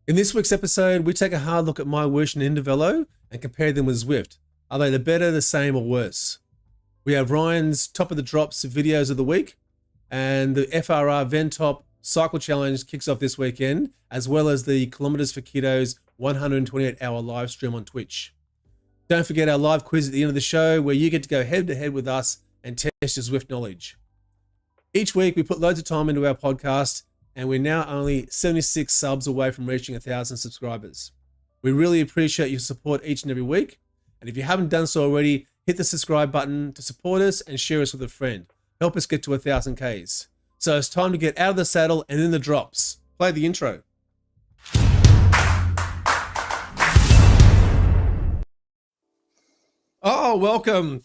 In this week's episode, we take a hard look at MyWhoosh and Indievelo and compare them with Zwift. Are they the better, the same, or worse? We have Ryan's top of the drops videos of the week, and the FRR Ventop Cycle Challenge kicks off this weekend, as well as the Kilometers for Kiddos 128-hour live stream on Twitch. Don't forget our live quiz at the end of the show, where you get to go head-to-head with us and test your Zwift knowledge. Each week, we put loads of time into our podcast, and we're now only 76 subs away from reaching 1,000 subscribers. We really appreciate your support each and every week. And if you haven't done so already, hit the subscribe button to support us and share us with a friend. Help us get to 1,000 Ks. So it's time to get out of the saddle and in the drops. Play the intro. Oh, welcome.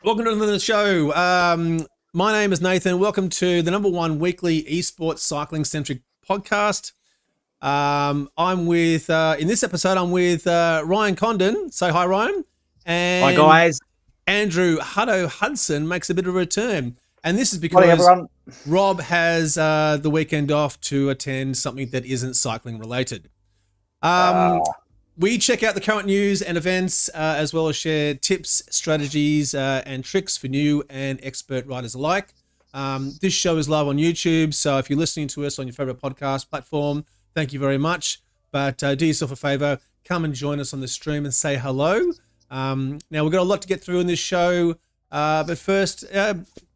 Welcome to the show. My name is Nathan. Welcome to the #1 weekly esports cycling centric podcast. I'm with, in this episode, I'm with Ryan Condon. Say hi, Ryan. And hi, guys. Andrew Hutto Hudson makes a bit of a return. And this is because Rob has the weekend off to attend something that isn't cycling related. We check out the current news and events, as well as share tips, strategies, and tricks for new and expert riders alike. This show is live on YouTube, so if you're listening to us on your favorite podcast platform, thank you very much. But do yourself a favor, come and join us on the stream and say hello. Now, we've got a lot to get through in this show, but first,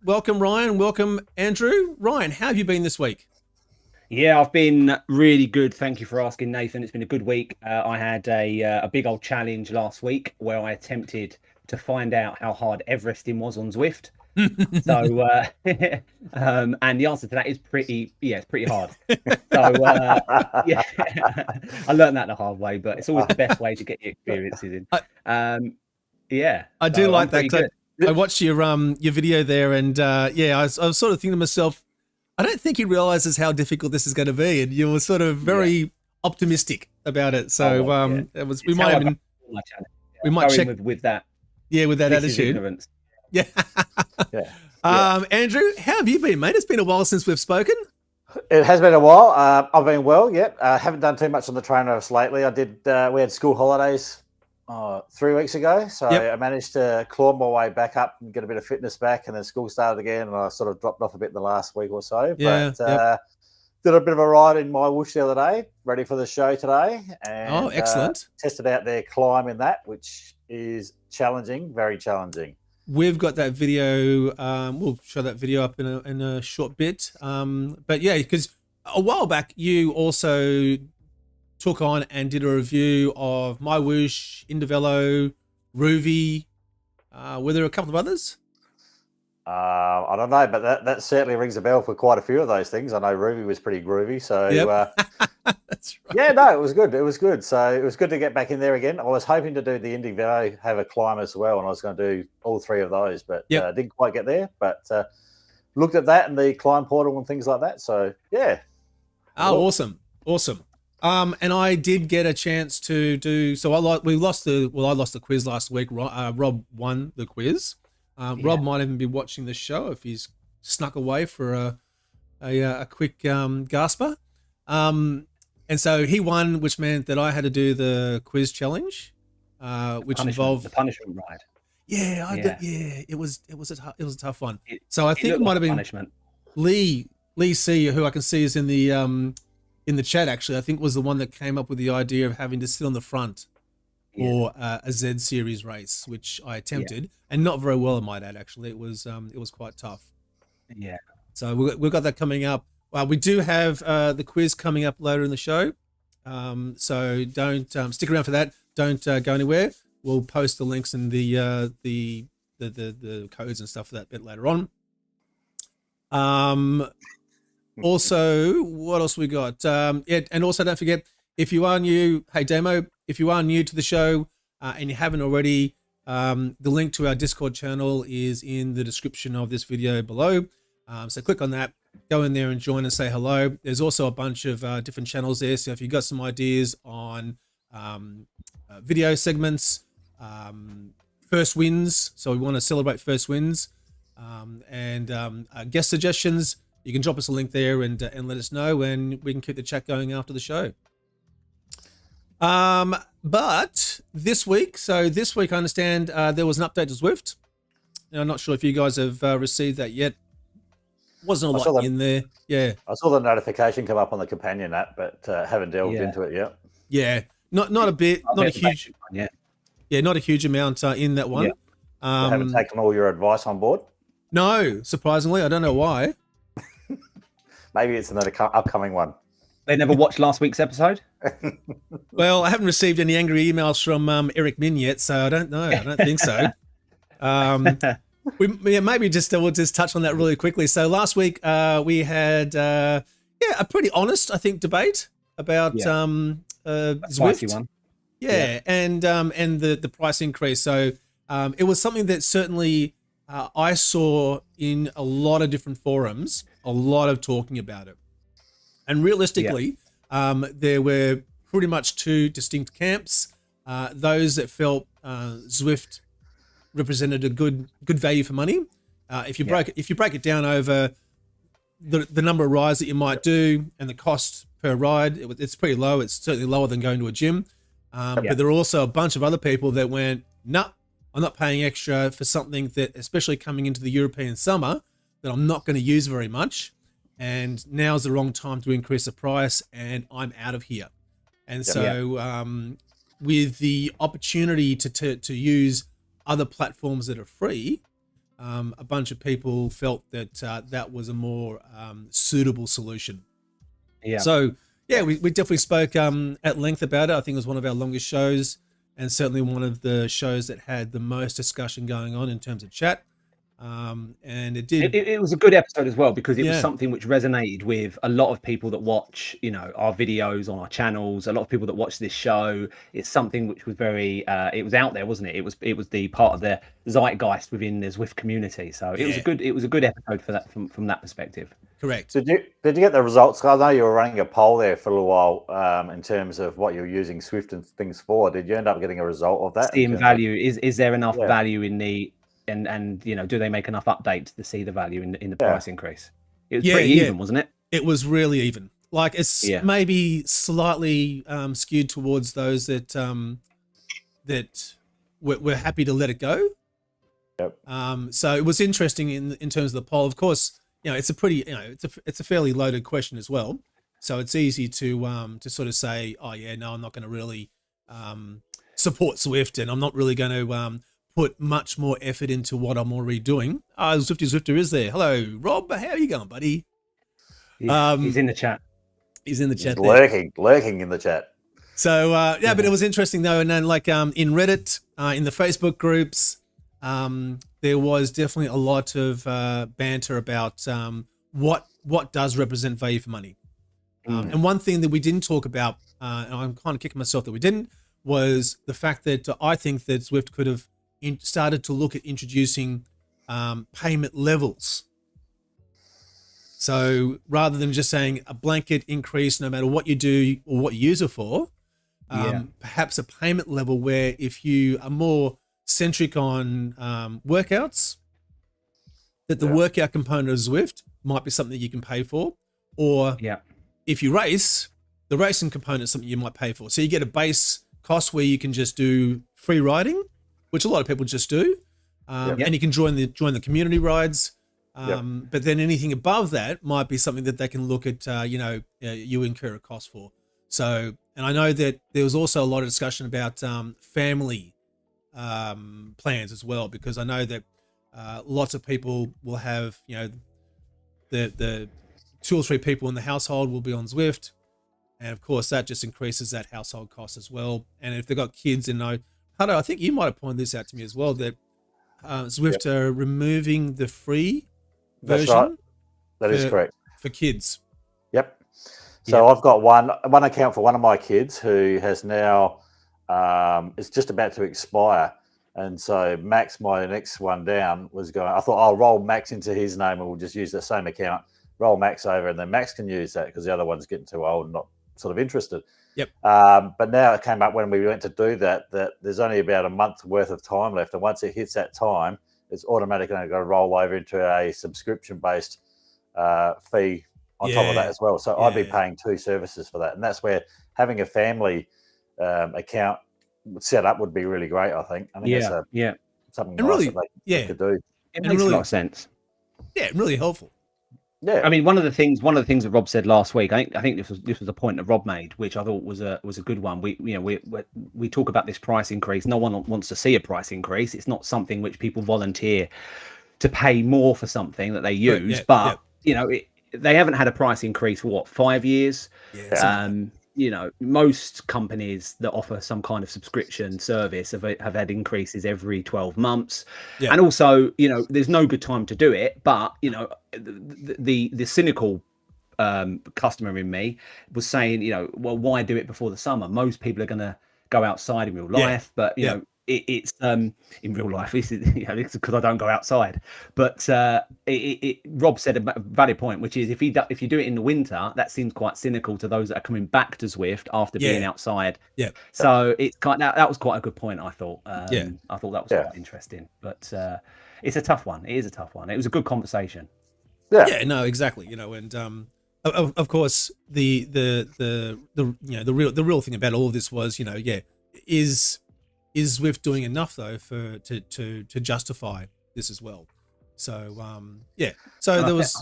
welcome Ryan, welcome Andrew. Ryan, how have you been this week? Yeah, I've been really good. Thank you for asking, Nathan. It's been a good week. I had a big old challenge last week where I attempted to find out how hard Everesting was on Zwift. So, and the answer to that is it's pretty hard. So, yeah, I learned that the hard way, but it's always the best way to get your experiences in. I do like that. I watched your video there, and I was sort of thinking to myself, I don't think he realizes how difficult this is going to be, and you were sort of very optimistic about it. So we might check with that. Yeah, with that attitude. Yeah. Andrew, how have you been, mate? It's been a while since we've spoken. It has been a while. I've been well. Yep. Haven't done too much on the trainer lately. I did. We had school holidays 3 weeks ago, so I managed to claw my way back up and get a bit of fitness back, and then school started again, and I sort of dropped off a bit in the last week or so. But did a bit of a ride in MyWhoosh the other day, ready for the show today. And, excellent. Tested out their climb in that, which is challenging, very challenging. We've got that video. We'll show that video up in a short bit. But yeah, because a while back you also took on and did a review of MyWhoosh, Indievelo, Ruby. Were there a couple of others? I don't know, but that certainly rings a bell for quite a few of those things. I know Ruby was pretty groovy, so that's right. Yeah, no, it was good. It was good. So it was good to get back in there again. I was hoping to do the Indievelo, have a climb as well, and I was going to do all three of those, but didn't quite get there. But looked at that and the climb portal and things like that. So yeah. Oh, awesome. And I did get a chance to do. So I lost the quiz last week. Rob won the quiz. Rob might even be watching the show if he's snuck away for a quick gasper. And so he won, which meant that I had to do the quiz challenge, which involved the punishment ride. Yeah, I did. Yeah, it was a tough one. So I think it might have been punishment. Lee C, who I can see is in the chat, actually, I think was the one that came up with the idea of having to sit on the front for a Z series race, which I attempted and not very well, I might add. Actually, it was quite tough. Yeah. So we've got that coming up. We do have the quiz coming up later in the show, so don't stick around for that. Don't go anywhere. We'll post the links and the codes and stuff for that bit later on. Also, what else we got? And also don't forget, if you are new, hey Demo, if you are new to the show and you haven't already, the link to our Discord channel is in the description of this video below. So click on that, go in there and join and say hello. There's also a bunch of different channels there. So if you've got some ideas on video segments, first wins, so we want to celebrate first wins, and guest suggestions, you can drop us a link there and let us know, and we can keep the chat going after the show. But this week, I understand there was an update to Zwift. Now, I'm not sure if you guys have received that yet. Wasn't a lot in there. Yeah. I saw the notification come up on the companion app, but haven't delved into it yet. Yeah. Not a bit, not a huge, not a huge amount in that one. Yeah. Haven't taken all your advice on board? No, surprisingly. I don't know why. Maybe it's another upcoming one. They never watched last week's episode? Well, I haven't received any angry emails from Eric Min yet, so I don't know. I don't think so. Maybe we'll just touch on that really quickly. So last week we had a pretty honest, I think, debate about Zwift. One. And the price increase. So it was something that certainly I saw in a lot of different forums, a lot of talking about it. And realistically, there were pretty much two distinct camps. Those that felt Zwift represented a good value for money. If you break it down over the number of rides that you might do and the cost per ride, it's pretty low. It's certainly lower than going to a gym. But there are also a bunch of other people that went, nah, I'm not paying extra for something that, especially coming into the European summer, that I'm not going to use very much. And now's the wrong time to increase the price, and I'm out of here. And so with the opportunity to use other platforms that are free, a bunch of people felt that that was a more suitable solution. Yeah. So, we definitely spoke at length about it. I think it was one of our longest shows, and certainly one of the shows that had the most discussion going on in terms of chat. And it did. It was a good episode as well, because it was something which resonated with a lot of people that watch, our videos on our channels. A lot of people that watch this show. It's something which was very, it was out there, wasn't it? It was the part of the zeitgeist within the Zwift community. So it was a good episode for that from that perspective. Correct. Did you get the results? I know you were running a poll there for a little while in terms of what you're using Zwift and things for. Did you end up getting a result of that? Seeing value, is there enough value in the and do they make enough updates to see the value in the price increase? It was pretty even, wasn't it? It was really even. Like, it's maybe slightly skewed towards those that that we're happy to let it go. Yep. So it was interesting in terms of the poll. Of course, it's a pretty, it's a fairly loaded question as well. So it's easy to sort of say, oh yeah, no, I'm not going to really support Zwift, and I'm not really going to put much more effort into what I'm already doing. Zwifter is there. Hello, Rob. How are you going, buddy? He's in the chat. He's in the chat. Lurking in the chat. So but it was interesting though, and then like in Reddit, in the Facebook groups, there was definitely a lot of banter about what does represent value for money. And one thing that we didn't talk about, and I'm kind of kicking myself that we didn't, was the fact that I think that Zwift could have started to look at introducing payment levels. So rather than just saying a blanket increase no matter what you do or what you use it for, perhaps a payment level where if you are more centric on workouts, that the workout component of Zwift might be something you can pay for, or if you race, the racing component is something you might pay for. So you get a base cost where you can just do free riding, which a lot of people just do, and you can join the community rides. But then anything above that might be something that they can look at, you incur a cost for. So, and I know that there was also a lot of discussion about family plans as well, because I know that lots of people will have, the 2 or 3 people in the household will be on Zwift. And of course that just increases that household cost as well. And if they've got kids, and Hado, I think you might have pointed this out to me as well, that Zwift are removing the free version. That's right. That is correct. For kids. Yep. So I've got one account for one of my kids who has now, it's just about to expire. And so Max, my next one down, was going, I thought I'll roll Max into his name and we'll just use the same account, roll Max over, and then Max can use that because the other one's getting too old and not sort of interested. Yep. But now it came up when we went to do that there's only about a month's worth of time left. And once it hits that time, it's automatically going to roll over into a subscription-based fee on top of that as well. So I'd be paying 2 services for that. And that's where having a family account set up would be really great. I think that's something and nice really, that they could do. It makes a lot of sense. Yeah, really helpful. Yeah, I mean, one of the things that Rob said last week, I think this was a point that Rob made, which I thought was a good one. We talk about this price increase. No one wants to see a price increase. It's not something which people volunteer to pay more for something that they use. They haven't had a price increase for 5 years. Most companies that offer some kind of subscription service have had increases every 12 months. And also, there's no good time to do it, but the cynical customer in me was saying, well, why do it before the summer? Most people are going to go outside in real life, but it's in real life. This is because I don't go outside. But Rob said a valid point, which is if you do it in the winter, that seems quite cynical to those that are coming back to Zwift after being outside. So it's that was quite a good point. I thought. I thought that was quite interesting. But it's a tough one. It is a tough one. It was a good conversation. Yeah. No, exactly. And of course the real thing about all of this was is Zwift doing enough though to justify this as well? So so there was.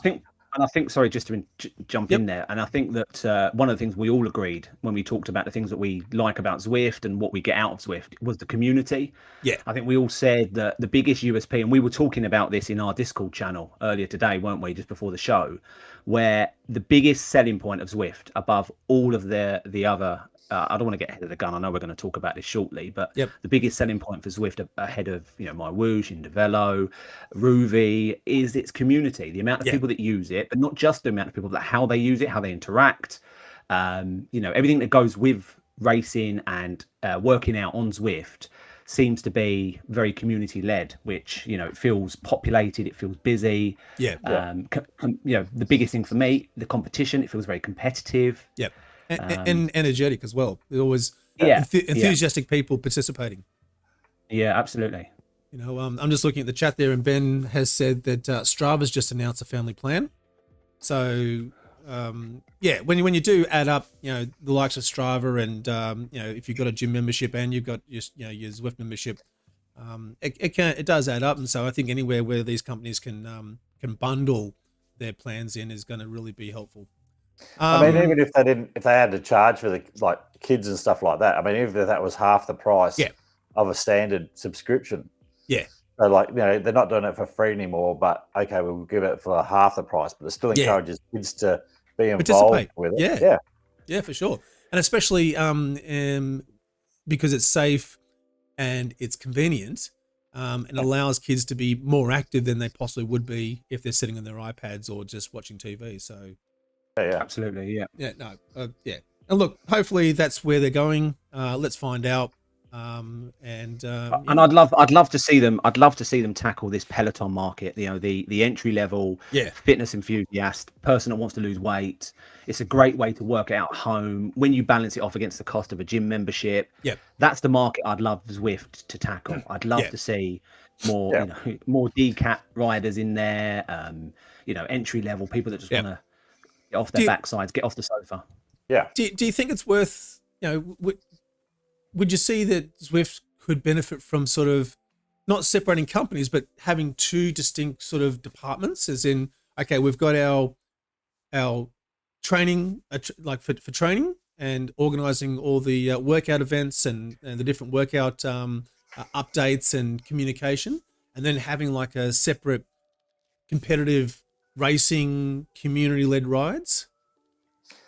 I think, sorry, just to jump in there, and I think that one of the things we all agreed when we talked about the things that we like about Zwift and what we get out of Zwift was the community. Yeah, I think we all said that the biggest USP, and we were talking about this in our Discord channel earlier today, weren't we, just before the show, where the biggest selling point of Zwift above all of the other. I don't want to get ahead of the gun. I know we're going to talk about this shortly, but the biggest selling point for Zwift ahead of MyWhoosh, Indievelo, Ruvi is its community, the amount of people that use it, but not just the amount of people, that how they use it, how they interact. Everything that goes with racing and working out on Zwift seems to be very community led, which it feels populated, it feels busy. The biggest thing for me, the competition, it feels very competitive. And energetic as well. There's always enthusiastic people participating. Yeah, absolutely. I'm just looking at the chat there, and Ben has said that Strava's just announced a family plan. So when you do add up, the likes of Strava and if you've got a gym membership and you've got your Zwift membership, it does add up. And so I think anywhere where these companies can bundle their plans in is going to really be helpful. I mean, even if they had to charge for the kids and stuff like that, I mean, even if that was half the price of a standard subscription. Yeah. So they're not doing it for free anymore, but okay, we'll give it for half the price, but it still encourages kids to be involved with it. Yeah, for sure. And especially because it's safe and it's convenient, and allows kids to be more active than they possibly would be if they're sitting on their iPads or just watching TV. So yeah, absolutely. And look, hopefully that's where they're going. Let's find out. And I'd love to see them. I'd love to see them tackle this Peloton market. The entry level fitness enthusiast person that wants to lose weight. It's a great way to work out at home when you balance it off against the cost of a gym membership. That's the market I'd love Zwift to tackle. I'd love to see more more DCAT riders in there. Entry level people that just want to get off their backsides, get off the sofa. Yeah. Do you think it's worth, would you see that Zwift could benefit from sort of not separating companies, but having two distinct sort of departments, as in, okay, we've got our training, for training and organizing all the workout events and the different workout updates and communication, and then having like a separate competitive racing community-led rides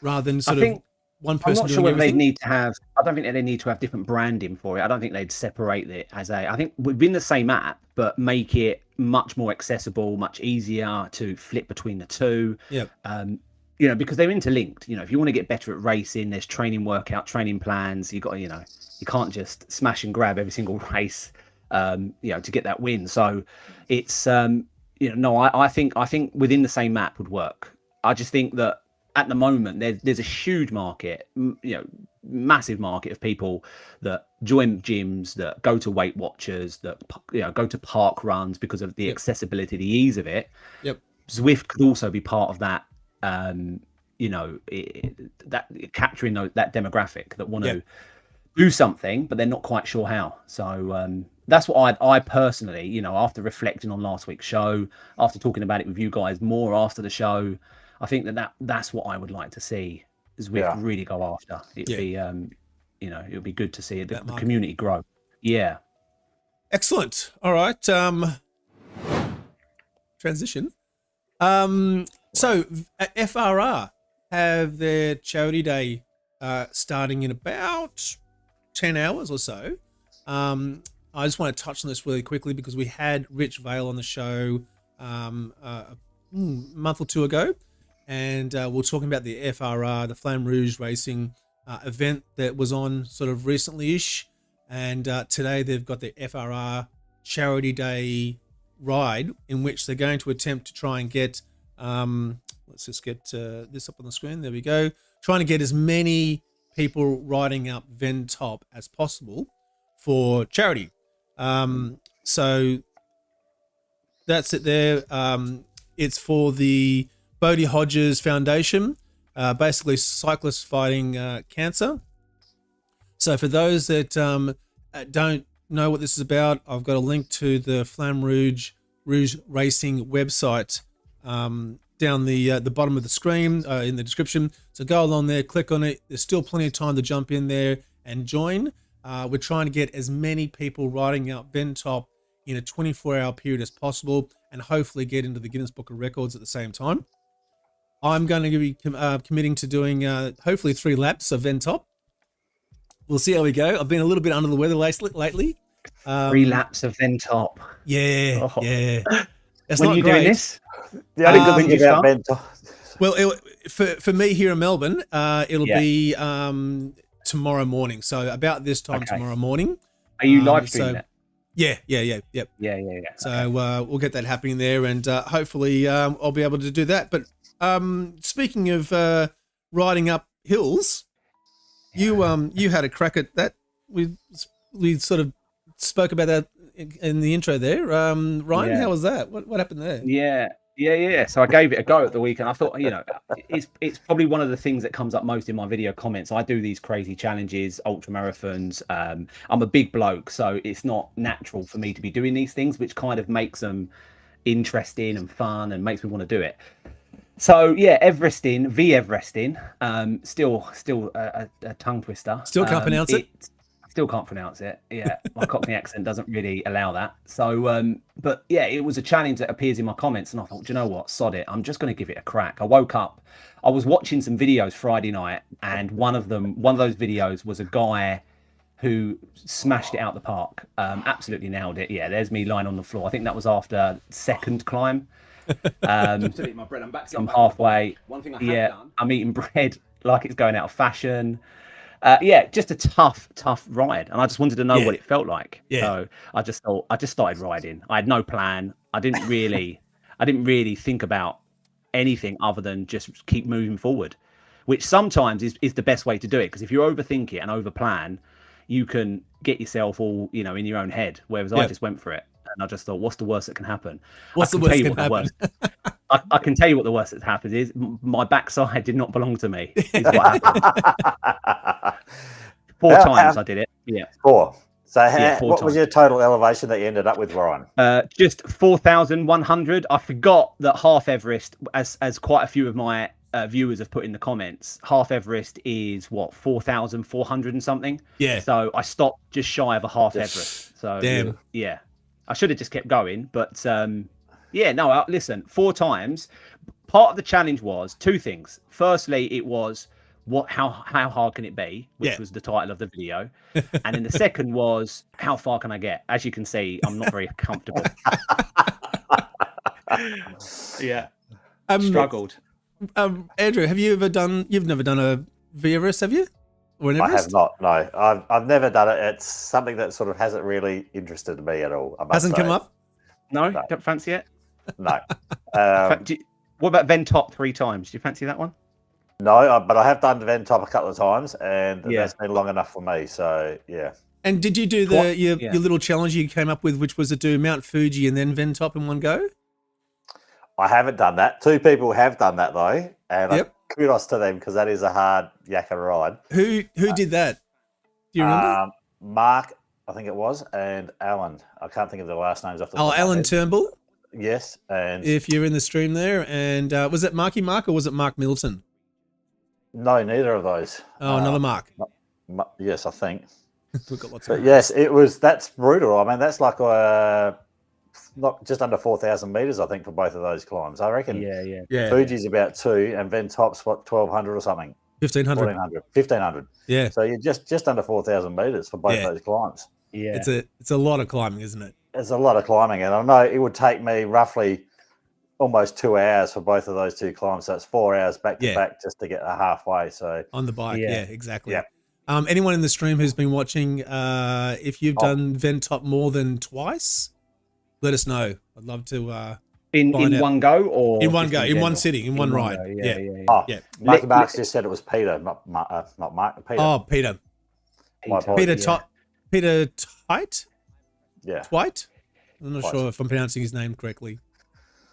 rather than sort of one person. I'm not sure whether they need to have. I don't think that they need to have different branding for it. I don't think they'd separate it as a. I think within the same app, but make it much more accessible, much easier to flip between the two. Because they're interlinked. If you want to get better at racing, there's training training plans. You got you can't just smash and grab every single race, to get that win. So it's I think within the same map would work. I just think that at the moment there's a huge market, massive market of people that join gyms, that go to Weight Watchers, that go to park runs because of the accessibility, the ease of it. Zwift could also be part of that. That capturing that demographic that want to do something, but they're not quite sure how. So that's what I personally, you know, after reflecting on last week's show, after talking about it with you guys more after the show, I think that's what I would like to see Zwift really go after. It'd be, you know, it would be good to see the community grow. Yeah. Excellent. All right. Transition. So FRR have their charity day starting in about 10 hours or so. I just want to touch on this really quickly because we had Rich Vale on the show a month or two ago, and we're talking about the FRR, the Flamme Rouge Racing event that was on sort of recently-ish, and today they've got the FRR Charity Day ride in which they're going to attempt to try and get, let's just get this up on the screen, there we go, trying to get as many people riding up Ven Top as possible for charity. So that's it there. It's for the Bodie Hodges Foundation, basically cyclists fighting cancer. So for those that don't know what this is about, I've got a link to the Flamme Rouge Racing website down the bottom of the screen in the description. So go along there, click on it. There's still plenty of time to jump in there and join. We're trying to get as many people riding out Ven Top in a 24-hour period as possible and hopefully get into the Guinness Book of Records at the same time. I'm going to be committing to doing hopefully 3 laps of Ven Top. We'll see how we go. I've been a little bit under the weather lately. 3 laps of Ven Top. Yeah, yeah. It's when not are you great. doing this? The only good thing about Ven Top. Well, for me here in Melbourne, it'll be tomorrow morning. So about this time tomorrow morning. Are you live streaming it? Yeah. So we'll get that happening there, and hopefully I'll be able to do that. But speaking of riding up hills, you had a crack at that. We sort of spoke about that in the intro there. Ryan, how was that? What happened there? Yeah. So I gave it a go at the weekend. I thought, you know, it's probably one of the things that comes up most in my video comments. I do these crazy challenges, ultra marathons. I'm a big bloke, so it's not natural for me to be doing these things, which kind of makes them interesting and fun and makes me want to do it. So yeah, Everesting, still a tongue twister. Still can't pronounce it. Still can't pronounce it. Yeah, my Cockney accent doesn't really allow that. So, but yeah, it was a challenge that appears in my comments, and I thought, do you know what? Sod it. I'm just going to give it a crack. I woke up. I was watching some videos Friday night, and one of those videos was a guy who smashed it out the park. Absolutely nailed it. Yeah, there's me lying on the floor. I think that was after second climb. My bread. I'm back. I'm halfway. One thing I have done. I'm eating bread like it's going out of fashion. Just a tough ride, and I just wanted to know what it felt like. So I just started riding. I had no plan. I didn't really think about anything other than just keep moving forward, which sometimes is the best way to do it. Because if you overthink it and overplan, you can get yourself all in your own head. Whereas I just went for it, and I just thought, what's the worst that can happen? I can tell you what the worst that happened is my backside did not belong to me. Is what happened. 4 times I did it. Yeah. 4. So what times. was your total elevation that you ended up with, Ryan? Just 4,100. I forgot that half Everest, as quite a few of my viewers have put in the comments, half Everest is 4,400 and something. Yeah. So I stopped just shy of a half Everest. So damn. Yeah. I should have just kept going, but listen, 4 times. Part of the challenge was 2 things. Firstly, it was how hard can it be, which was the title of the video, and then the second was how far can I get? As you can see, I'm not very comfortable. Struggled. Andrew, you've never done a VRS, have you? Or an I Everest? have not. No, I've never done it. It's something that sort of hasn't really interested me at all. Hasn't come up. No, don't fancy it. No. What about Ven Top 3 times? Do you fancy that one? No, but I have done Ven Top a couple of times, and that's been long enough for me. So yeah. And did you do your little challenge you came up with, which was to do Mount Fuji and then Ven Top in one go? I haven't done that. 2 people have done that though, and kudos to them because that is a hard yakka ride. Who did that? Do you remember? Mark, I think it was, and Alan. I can't think of the last names off the top of my Alan head. Turnbull. Yes, and If you're in the stream there, and was it Marky Mark or was it Mark Milton? no, neither of those. Oh, another Mark. Yes, I think. We've got lots But of. yes, it was. That's brutal. I mean, that's like not just under 4,000 meters, I think, for both of those climbs. I reckon. Yeah. Fuji's about 2, and Ven Top's what 1,200 or something. 1,500. 1,500. Yeah. So you're just under 4,000 meters for both those climbs. Yeah. It's a lot of climbing, isn't it? It's a lot of climbing, and I know it would take me roughly almost 2 hours for both of those two climbs. So it's 4 hours back to back just to get halfway. So on the bike, yeah exactly. Yeah. Anyone in the stream who's been watching, if you've done Ventop more than twice, let us know. I'd love to. In one go or in one just go, in general? one sitting, in one ride. Go, Yeah. Marky Marks just said it was Peter, not Mark. Peter. Oh, Peter. My apologies. Peter Tite. Yeah. Twite. I'm not sure if I'm pronouncing his name correctly.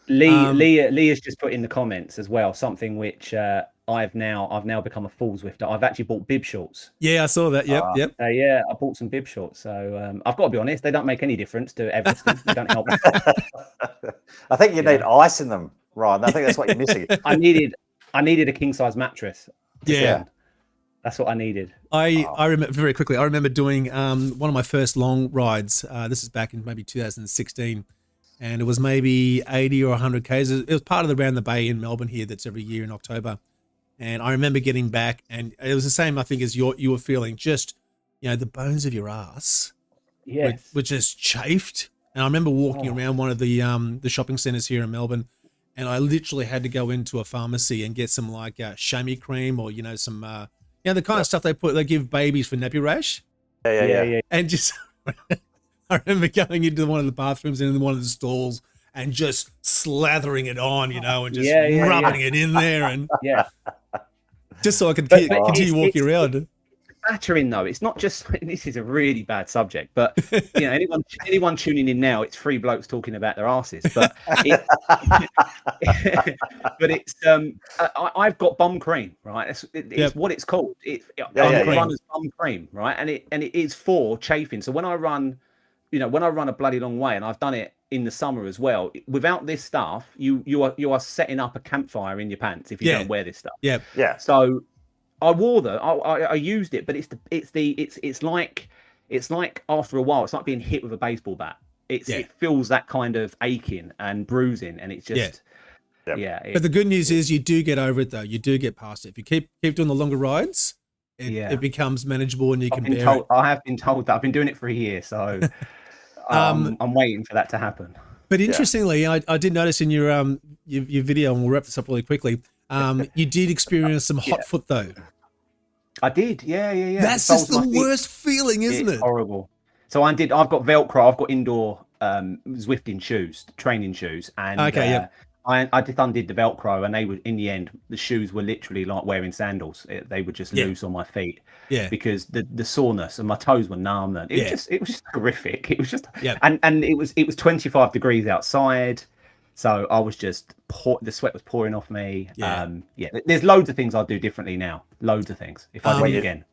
Lee has just put in the comments as well something which I've now become a full Zwifter. I've actually bought bib shorts. Yeah, I saw that. Yep. Yeah, I bought some bib shorts. So I've got to be honest, they don't make any difference to everything. They don't help. I think you need ice in them, Ryan. I think that's what you're missing. I needed a king size mattress. Yeah. That's what I needed. I remember very quickly. I remember doing one of my first long rides. This is back in maybe 2016, and it was maybe 80 or 100 k's. It was part of the Round the Bay in Melbourne here. That's every year in October. And I remember getting back, and it was the same, I think, as you were feeling. Just the bones of your ass, were just chafed. And I remember walking around one of the shopping centres here in Melbourne, and I literally had to go into a pharmacy and get some like chamois cream or some. The kind of stuff they give babies for nappy rash. Yeah. And just, I remember going into one of the bathrooms and in one of the stalls and just slathering it on, and just rubbing it in there, and just so I could continue walking around. Battering though, it's not just. This is a really bad subject, but anyone tuning in now, it's three blokes talking about their asses. But I've got bum cream, right? It's what it's called. Runner's bum cream, right? And it is for chafing. So when I run, when I run a bloody long way, and I've done it in the summer as well. Without this stuff, you are setting up a campfire in your pants if you don't wear this stuff. Yeah. So I wore them. I used it, but it's like after a while, it's like being hit with a baseball bat. It feels that kind of aching and bruising, and it's just But the good news is you do get over it though. You do get past it. If you keep doing the longer rides, it becomes manageable, and you can bear it. I have been told that. I've been doing it for a year, so I'm waiting for that to happen. But interestingly, I did notice in your video, and we'll wrap this up really quickly. You did experience some hot foot though. I did, yeah. That's just the worst feeling, isn't it? Horrible. So I've got Velcro. I've got indoor Zwifting shoes, training shoes, and I just undid the Velcro, and they were, in the end, the shoes were literally like wearing sandals. They were just loose on my feet, because the soreness, and my toes were numb. And it was just horrific. It was just, and it was 25 degrees outside. So I was just the sweat was pouring off me. There's loads of things I'll do differently now. Loads of things. If I do it again.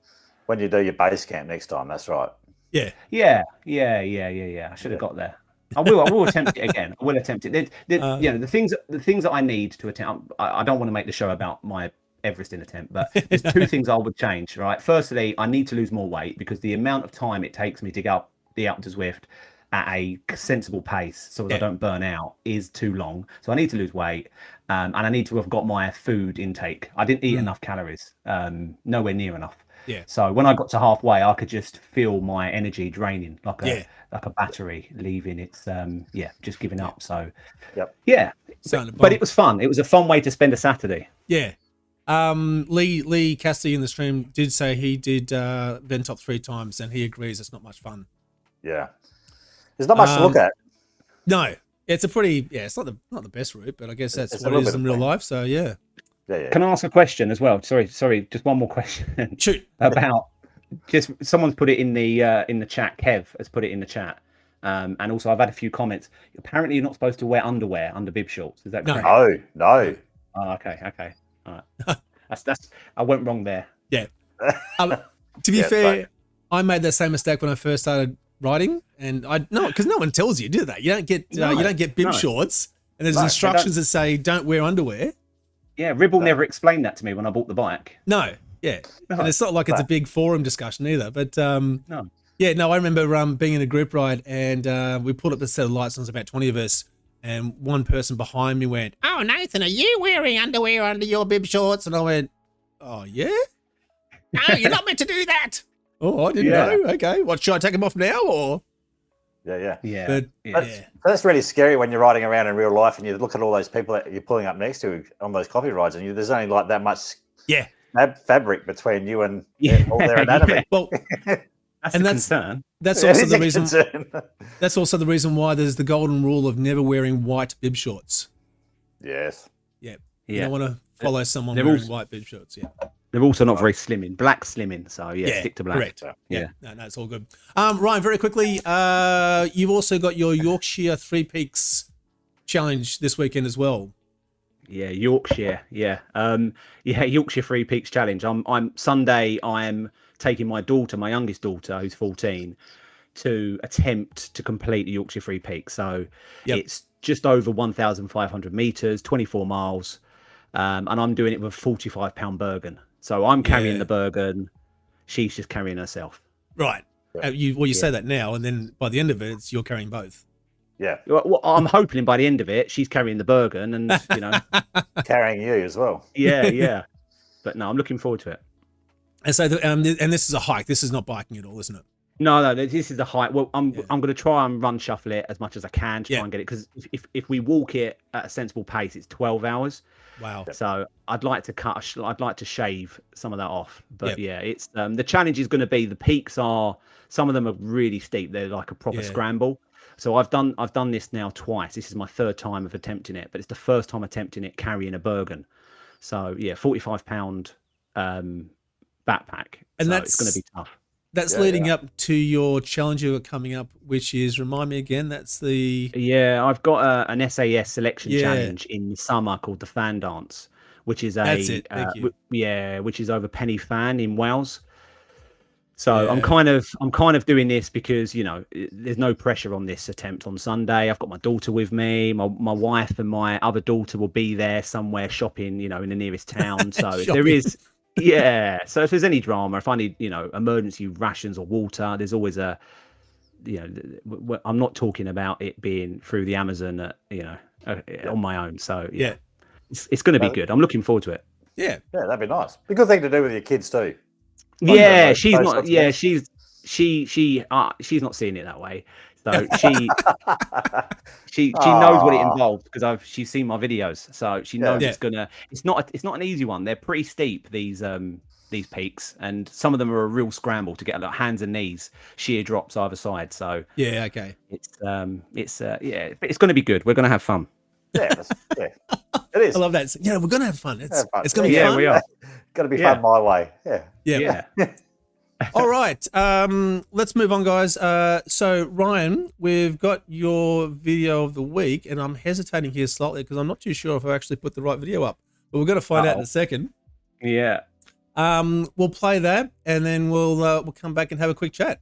When you do your base camp next time, that's right. Yeah. I should have got there. I will attempt it again. I will attempt it. The things that I need to attempt. I don't want to make the show about my Everesting attempt, but there's two things I would change. Right. Firstly, I need to lose more weight, because the amount of time it takes me to get up the Alpe to Zwift at a sensible pace, so that I don't burn out, is too long. So I need to lose weight, and I need to have got my food intake. I didn't eat enough calories, nowhere near enough. Yeah. So when I got to halfway, I could just feel my energy draining like a battery leaving its just giving up. So but it was fun. It was a fun way to spend a Saturday. Yeah. Lee Cassidy in the stream did say he did Ventop 3 times, and he agrees it's not much fun. Yeah. There's not much to look at. No, it's a pretty it's not the best route, but I guess that's what it is in real life. So yeah. Can I ask a question as well? Sorry, just one more question. Shoot. About just someone's put it in the chat. Kev has put it in the chat, and also I've had a few comments. Apparently, you're not supposed to wear underwear under bib shorts. Is that correct? No. Oh, okay. All right. That's I went wrong there. Yeah. To be fair, I made that same mistake when I first started riding, and because no one tells you, do they? You don't get bib shorts, and there's instructions that say don't wear underwear. Yeah, Ribble never explained that to me when I bought the bike. No, yeah, and it's not like it's a big forum discussion either. But yeah, no, I remember being in a group ride, and we pulled up a set of lights, and there was about 20 of us, and one person behind me went, "Oh, Nathan, are you wearing underwear under your bib shorts?" And I went, "Oh, yeah? No, you're not meant to do that." Oh, I didn't know. Okay, what, should I take them off now or? Yeah. But that's really scary when you're riding around in real life and you look at all those people that you're pulling up next to on those coffee rides, and there's only like that much fabric between you and all their anatomy. Well, that's a concern. That's also the reason. That's also the reason why there's the golden rule of never wearing white bib shorts. Yes. Yeah. You don't want to follow someone they're wearing white bib shorts. Yeah. They're also not very slimming. Black slimming, so stick to black. Correct. Yeah. No, it's all good. Ryan, very quickly, you've also got your Yorkshire Three Peaks Challenge this weekend as well. Yeah, Yorkshire. Yeah. Yorkshire Three Peaks Challenge. I'm Sunday. I'm taking my daughter, my youngest daughter, who's 14, to attempt to complete the Yorkshire Three Peaks. So it's just over 1,500 meters, 24 miles, and I'm doing it with a 45-pound Bergen. So I'm carrying the Bergen. She's just carrying herself. Right. You say that now, and then by the end of it, you're carrying both. Yeah. Well, I'm hoping by the end of it, she's carrying the Bergen, and carrying you as well. Yeah. But no, I'm looking forward to it. And so, and this is a hike. This is not biking at all, isn't it? No, this is a hike. Well, I'm going to try and run shuffle it as much as I can to try and get it, because if we walk it at a sensible pace, it's 12 hours. Wow. So I'd like to I'd like to shave some of that off. But it's the challenge is going to be, the peaks are, some of them are really steep. They're like a proper scramble. So I've done this now twice. This is my third time of attempting it, but it's the first time attempting it carrying a Bergen. So 45-pound backpack. And so it's going to be tough. That's leading up to your challenge you've got coming up, which is, remind me again, that's the... Yeah, I've got an SAS selection challenge in the summer called the Fan Dance, which is That's it. Thank you. Which is over Penny Fan in Wales. So I'm kind of doing this because, there's no pressure on this attempt on Sunday. I've got my daughter with me. My wife and my other daughter will be there somewhere shopping, in the nearest town. So if there is... So if there's any drama, if I need, emergency rations or water, there's always I'm not talking about it being through the Amazon, on my own. So it's going to be good. I'm looking forward to it. Yeah, that'd be nice. A good thing to do with your kids too. Yeah, she's not. Yeah, she's not seeing it that way. So she knows what it involves, because she's seen my videos, so she knows it's not an easy one. They're pretty steep, these peaks, and some of them are a real scramble to get, like, hands and knees, sheer drops either side. So it's going to be good. We're going to have fun. It is. I love that. Yeah, we're going to have fun. It's going to be fun. Yeah, we are. Got to be fun my way. Yeah. All right, let's move on, guys. So, Ryan, we've got your video of the week, and I'm hesitating here slightly because I'm not too sure if I actually put the right video up, but we're going to find out in a second. Yeah. We'll play that, and then we'll come back and have a quick chat.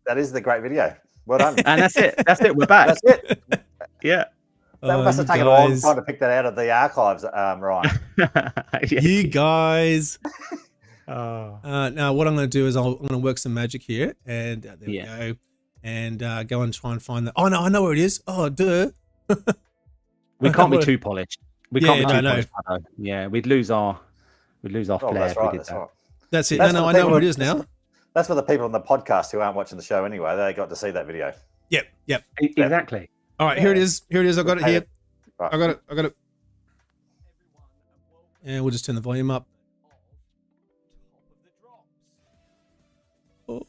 That is the great video. Well done. And that's it. We're back. That's it. Yeah. That must have taken a long time to pick that out of the archives, Ryan. You guys. Now, what I'm going to do is I'm going to work some magic here, and there we go, and go and try and find the... Oh, no, I know where it is. Oh, duh. We can't be too polished. We can't be too polished. No. Yeah, we'd lose our flair if we did that. That's it. I know where it is now. That's for the people on the podcast who aren't watching the show anyway. They got to see that video. Yep. Exactly. All right, here it is. I've got it here. Right. I got it. And we'll just turn the volume up. For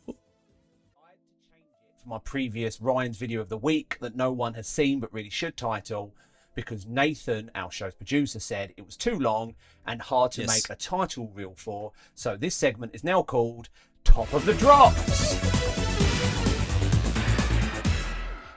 my previous Ryan's video of the week that no one has seen but really should title, because Nathan, our show's producer, said it was too long and hard to make a title reel for. So this segment is now called Top of the Drops.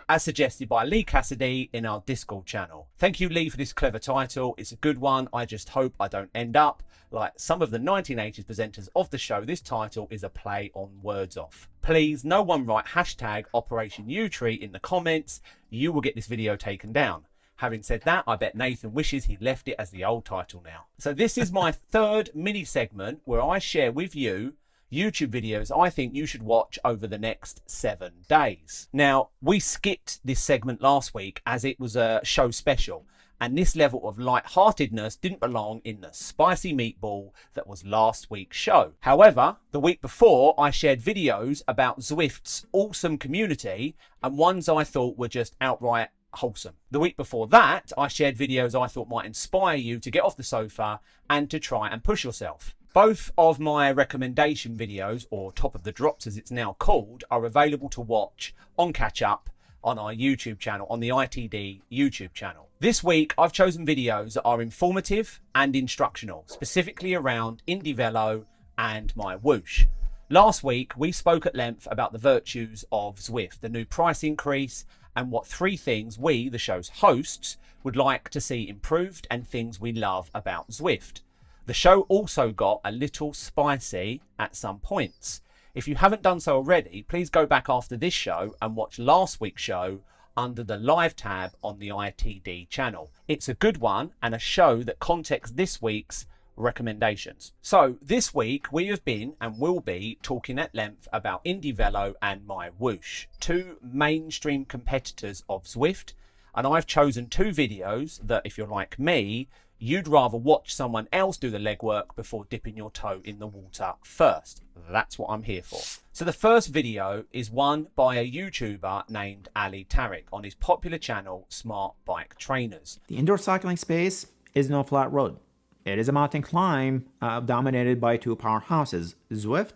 as suggested by Lee Cassidy in our Discord channel. Thank you, Lee, for this clever title. It's a good one. I just hope I don't end up like some of the 1980s presenters of the show. This title is a play on words off. Please, no one write hashtag Operation Utree in the comments. You will get this video taken down. Having said that, I bet Nathan wishes he left it as the old title now. So this is my third mini segment where I share with you YouTube videos I think you should watch over the next 7 days. Now, we skipped this segment last week as it was a show special, and this level of lightheartedness didn't belong in the spicy meatball that was last week's show. However, the week before, I shared videos about Zwift's awesome community and ones I thought were just outright wholesome. The week before that, I shared videos I thought might inspire you to get off the sofa and to try and push yourself. Both of my recommendation videos, or top of the drops as it's now called, are available to watch on Catch Up on our YouTube channel, on the ITD YouTube channel. This week, I've chosen videos that are informative and instructional, specifically around Indievelo and MyWhoosh. Last week, we spoke at length about the virtues of Zwift, the new price increase, and what 3 things we, the show's hosts, would like to see improved and things we love about Zwift. The show also got a little spicy at some points. If you haven't done so already, please go back after this show and watch last week's show under the live tab on the ITD channel. It's a good one and a show that contexts this week's recommendations. So this week we have been and will be talking at length about Indievelo and MyWhoosh, 2 mainstream competitors of Zwift, and I've chosen 2 videos that, if you're like me, you'd rather watch someone else do the legwork before dipping your toe in the water first. That's what I'm here for. So the first video is one by a YouTuber named Ali Tariq on his popular channel Smart Bike Trainers. The indoor cycling space is no flat road. It is a mountain climb dominated by 2 powerhouses, Zwift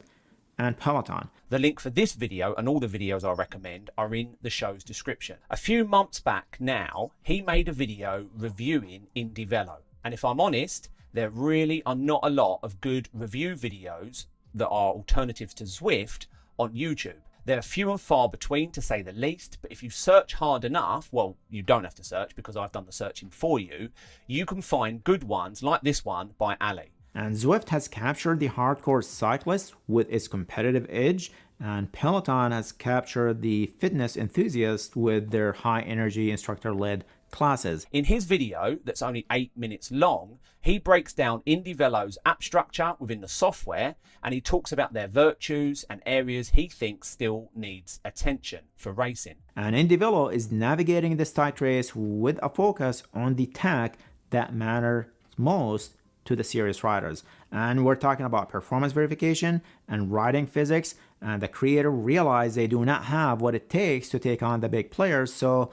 and Peloton. The link for this video and all the videos I recommend are in the show's description. A few months back now, he made a video reviewing Indievelo. And if I'm honest, there really are not a lot of good review videos that are alternatives to Zwift on YouTube. They're few and far between, to say the least, but if you search hard enough, well, you don't have to search because I've done the searching for you, you can find good ones like this one by Ali. And Zwift has captured the hardcore cyclist with its competitive edge, and Peloton has captured the fitness enthusiast with their high-energy instructor-led classes. In his video, that's only 8 minutes long, he breaks down Indievelo's app structure within the software, and he talks about their virtues and areas he thinks still needs attention for racing. And Indievelo is navigating this tight race with a focus on the tech that matters most to the serious riders. And we're talking about performance verification and riding physics, and the creator realized they do not have what it takes to take on the big players, so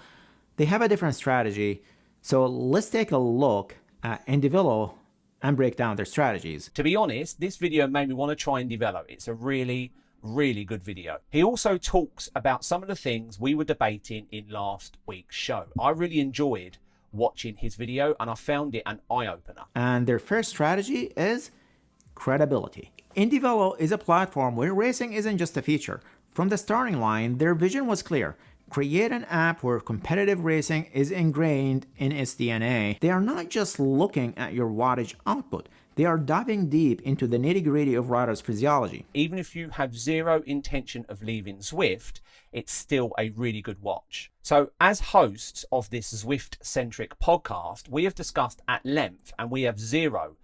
they have a different strategy. So let's take a look at Indievelo and break down their strategies. To be honest, this video made me want to try Indievelo. It's a really good video. He also talks about some of the things we were debating in last week's show. I really enjoyed watching his video and I found it an eye-opener. And their first strategy is credibility. Indievelo is a platform where racing isn't just a feature. From the starting line, their vision was clear. Create an app where competitive racing is ingrained in its DNA. They are not just looking at your wattage output. They are diving deep into the nitty-gritty of riders' physiology. Even if you have zero intention of leaving Zwift, it's still a really good watch. So as hosts of this Zwift-centric podcast, we have discussed at length and we have zero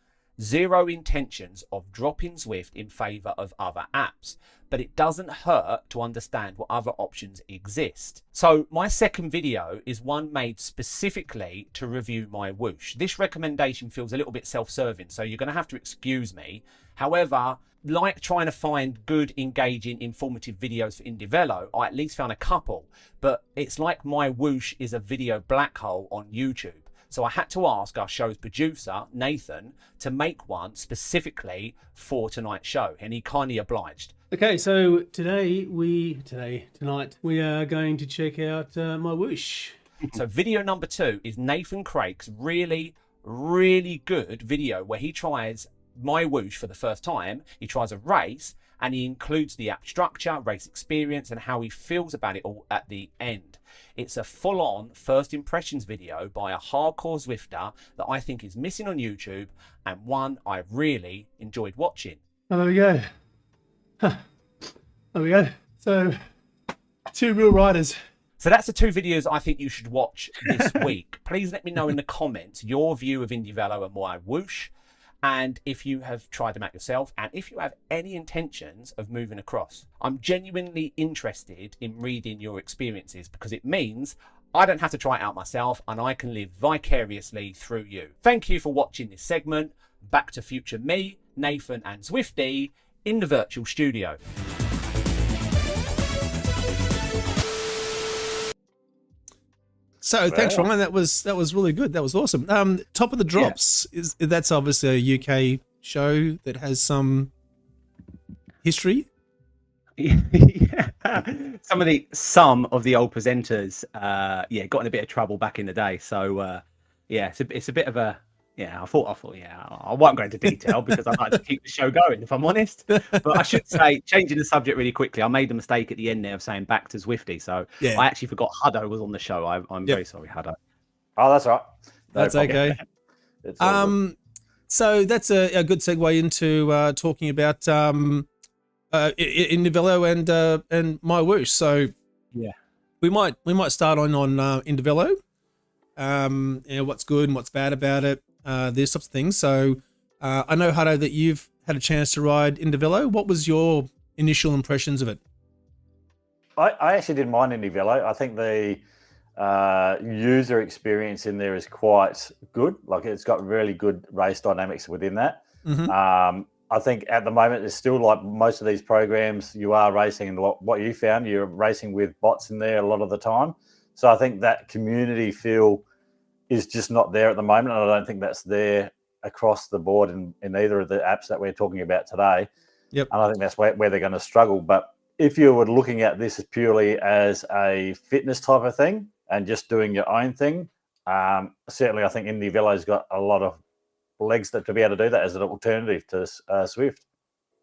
intentions of dropping Zwift in favor of other apps, but it doesn't hurt to understand what other options exist. So my second video is one made specifically to review MyWhoosh. This recommendation feels a little bit self-serving, so you're going to have to excuse me. However, like trying to find good, engaging, informative videos for Indievelo, I at least found a couple, but it's like MyWhoosh is a video black hole on YouTube. So I had to ask our show's producer, Nathan, to make one specifically for tonight's show, and he kindly obliged. Okay, so tonight we are going to check out MyWhoosh. So video number 2 is Nathan Krake's really good video where he tries MyWhoosh for the first time. He tries a race and he includes the app structure, race experience, and how he feels about it all at the end. It's a full-on first impressions video by a hardcore Zwifter that I think is missing on YouTube, and one I really enjoyed watching. Oh, there we go. Huh. There we go. So, 2 real riders. So that's the 2 videos I think you should watch this week. Please let me know in the comments your view of Indievelo and MyWhoosh, and if you have tried them out yourself, and if you have any intentions of moving across. I'm genuinely interested in reading your experiences, because it means I don't have to try it out myself and I can live vicariously through you. Thank you for watching this segment. Back to future me, Nathan and Zwifty in the virtual studio. So thanks, Ryan. That was really good. That was awesome. Top of the Drops that's obviously a UK show that has some history. Yeah. Some of the old presenters, got in a bit of trouble back in the day. So it's a bit of a I thought I won't go into detail because I'd like to keep the show going, if I'm honest. But I should say, changing the subject really quickly, I made the mistake at the end there of saying back to Zwifty. So I actually forgot Huddo was on the show. I'm very sorry, Huddo. Oh, that's all right. That's okay. So that's a good segue into talking about Indievelo and MyWhoosh. So we might start on Indievelo. What's good and what's bad about it. These types of things. So I know, Huddo, that you've had a chance to ride Indievelo. What was your initial impressions of it? I actually didn't mind Indievelo. I think the user experience in there is quite good. Like, it's got really good race dynamics within that. Mm-hmm. I think at the moment it's still like most of these programs, you are racing, and what you found, you're racing with bots in there a lot of the time. So I think that community feel is just not there at the moment. And I don't think that's there across the board in either of the apps that we're talking about today. Yep. And I think that's where they're going to struggle. But if you were looking at this as purely as a fitness type of thing and just doing your own thing, certainly I think Indievelo's got a lot of legs to be able to do that as an alternative to Zwift.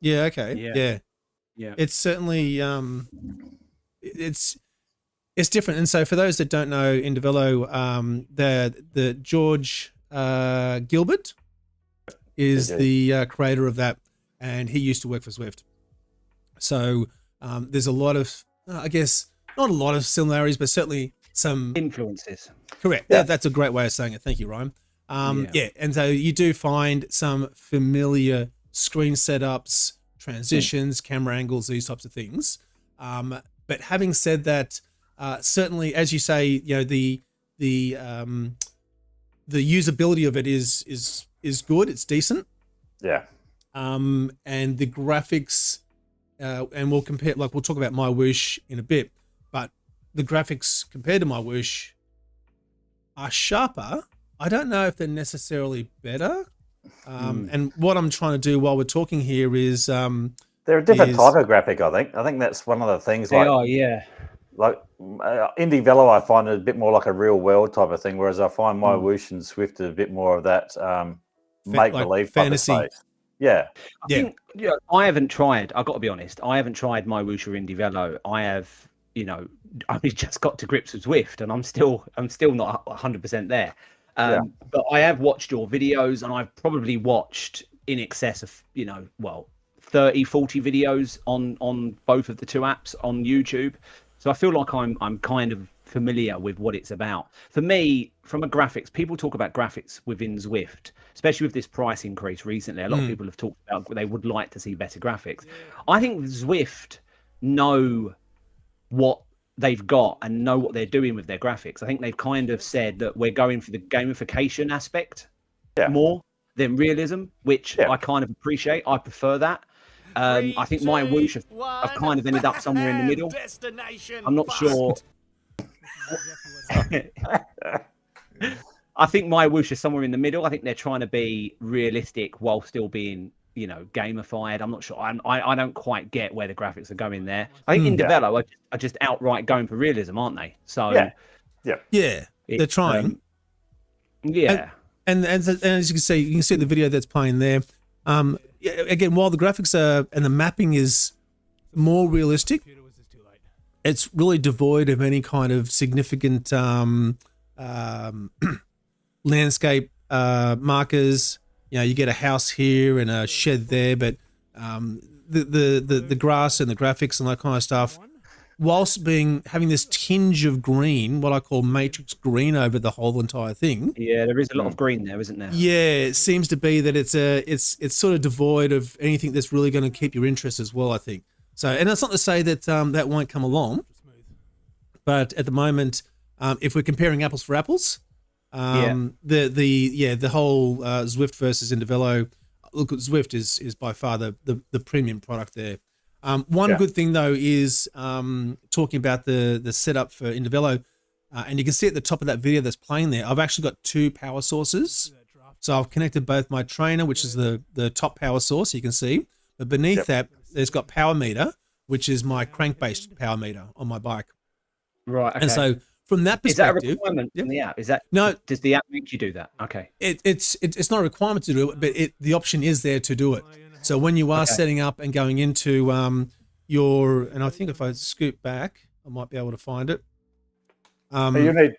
Yeah. Okay. Yeah. It's certainly it's different. And so for those that don't know Indievelo, the George Gilbert is the creator of that, and he used to work for Zwift. So there's a lot of, I guess, not a lot of similarities, but certainly some influences. Correct. Yeah. That's a great way of saying it. Thank you, Ryan. And so you do find some familiar screen setups, transitions, camera angles, these types of things. But having said that, certainly, as you say, the usability of it is good. It's decent. Yeah. And the graphics, and we'll compare. Like, we'll talk about MyWhoosh in a bit, but the graphics compared to MyWhoosh are sharper. I don't know if they're necessarily better. And what I'm trying to do while we're talking here is they're a different type of graphic. I think that's one of the things. They are, yeah. Like Indievelo, I find it a bit more like a real world type of thing, whereas I find MyWhoosh and Zwift are a bit more of that make believe like fantasy. Yeah. I think, I haven't tried. I've got to be honest. I haven't tried MyWhoosh or Indievelo. I have, I just got to grips with Zwift, and I'm still not 100% there. But I have watched your videos, and I've probably watched in excess of 30, 40 videos on both of the two apps on YouTube. So I feel like I'm kind of familiar with what it's about. For me, from a graphics, people talk about graphics within Zwift, especially with this price increase recently. A lot of people have talked about they would like to see better graphics. I think Zwift know what they've got and know what they're doing with their graphics. I think they've kind of said that we're going for the gamification aspect more than realism, which I kind of appreciate. I prefer that. I think MyWhoosh have kind of ended up somewhere in the middle. I'm not sure. I think MyWhoosh is somewhere in the middle. I think they're trying to be realistic while still being, gamified. I'm not sure. I don't quite get where the graphics are going there. I think Indievelo are just outright going for realism, aren't they? So they're trying. And as you can see the video that's playing there. again, while the graphics are and the mapping is more realistic, it's really devoid of any kind of significant landscape markers. You know, you get a house here and a shed there, but the grass and the graphics and that kind of stuff, whilst having this tinge of green, what I call matrix green over the whole entire thing. Yeah, there is a lot of green there, isn't there? Yeah, it seems to be that it's sort of devoid of anything that's really going to keep your interest as well, I think. So, and that's not to say that that won't come along, but at the moment, if we're comparing apples for apples, the whole Zwift versus Indievelo, look, Zwift is by far the premium product there. One good thing though is talking about the setup for Indievelo, and you can see at the top of that video that's playing there, I've actually got 2 power sources. So I've connected both my trainer, which is the top power source, you can see, but beneath that, there's got power meter, which is my crank-based power meter on my bike. Right. Okay. And so from that perspective, is that a requirement from the app? Does the app make you do that? Okay. It's not a requirement to do it, but the option is there to do it. So when you are setting up and going into and I think if I scoop back, I might be able to find it. You need.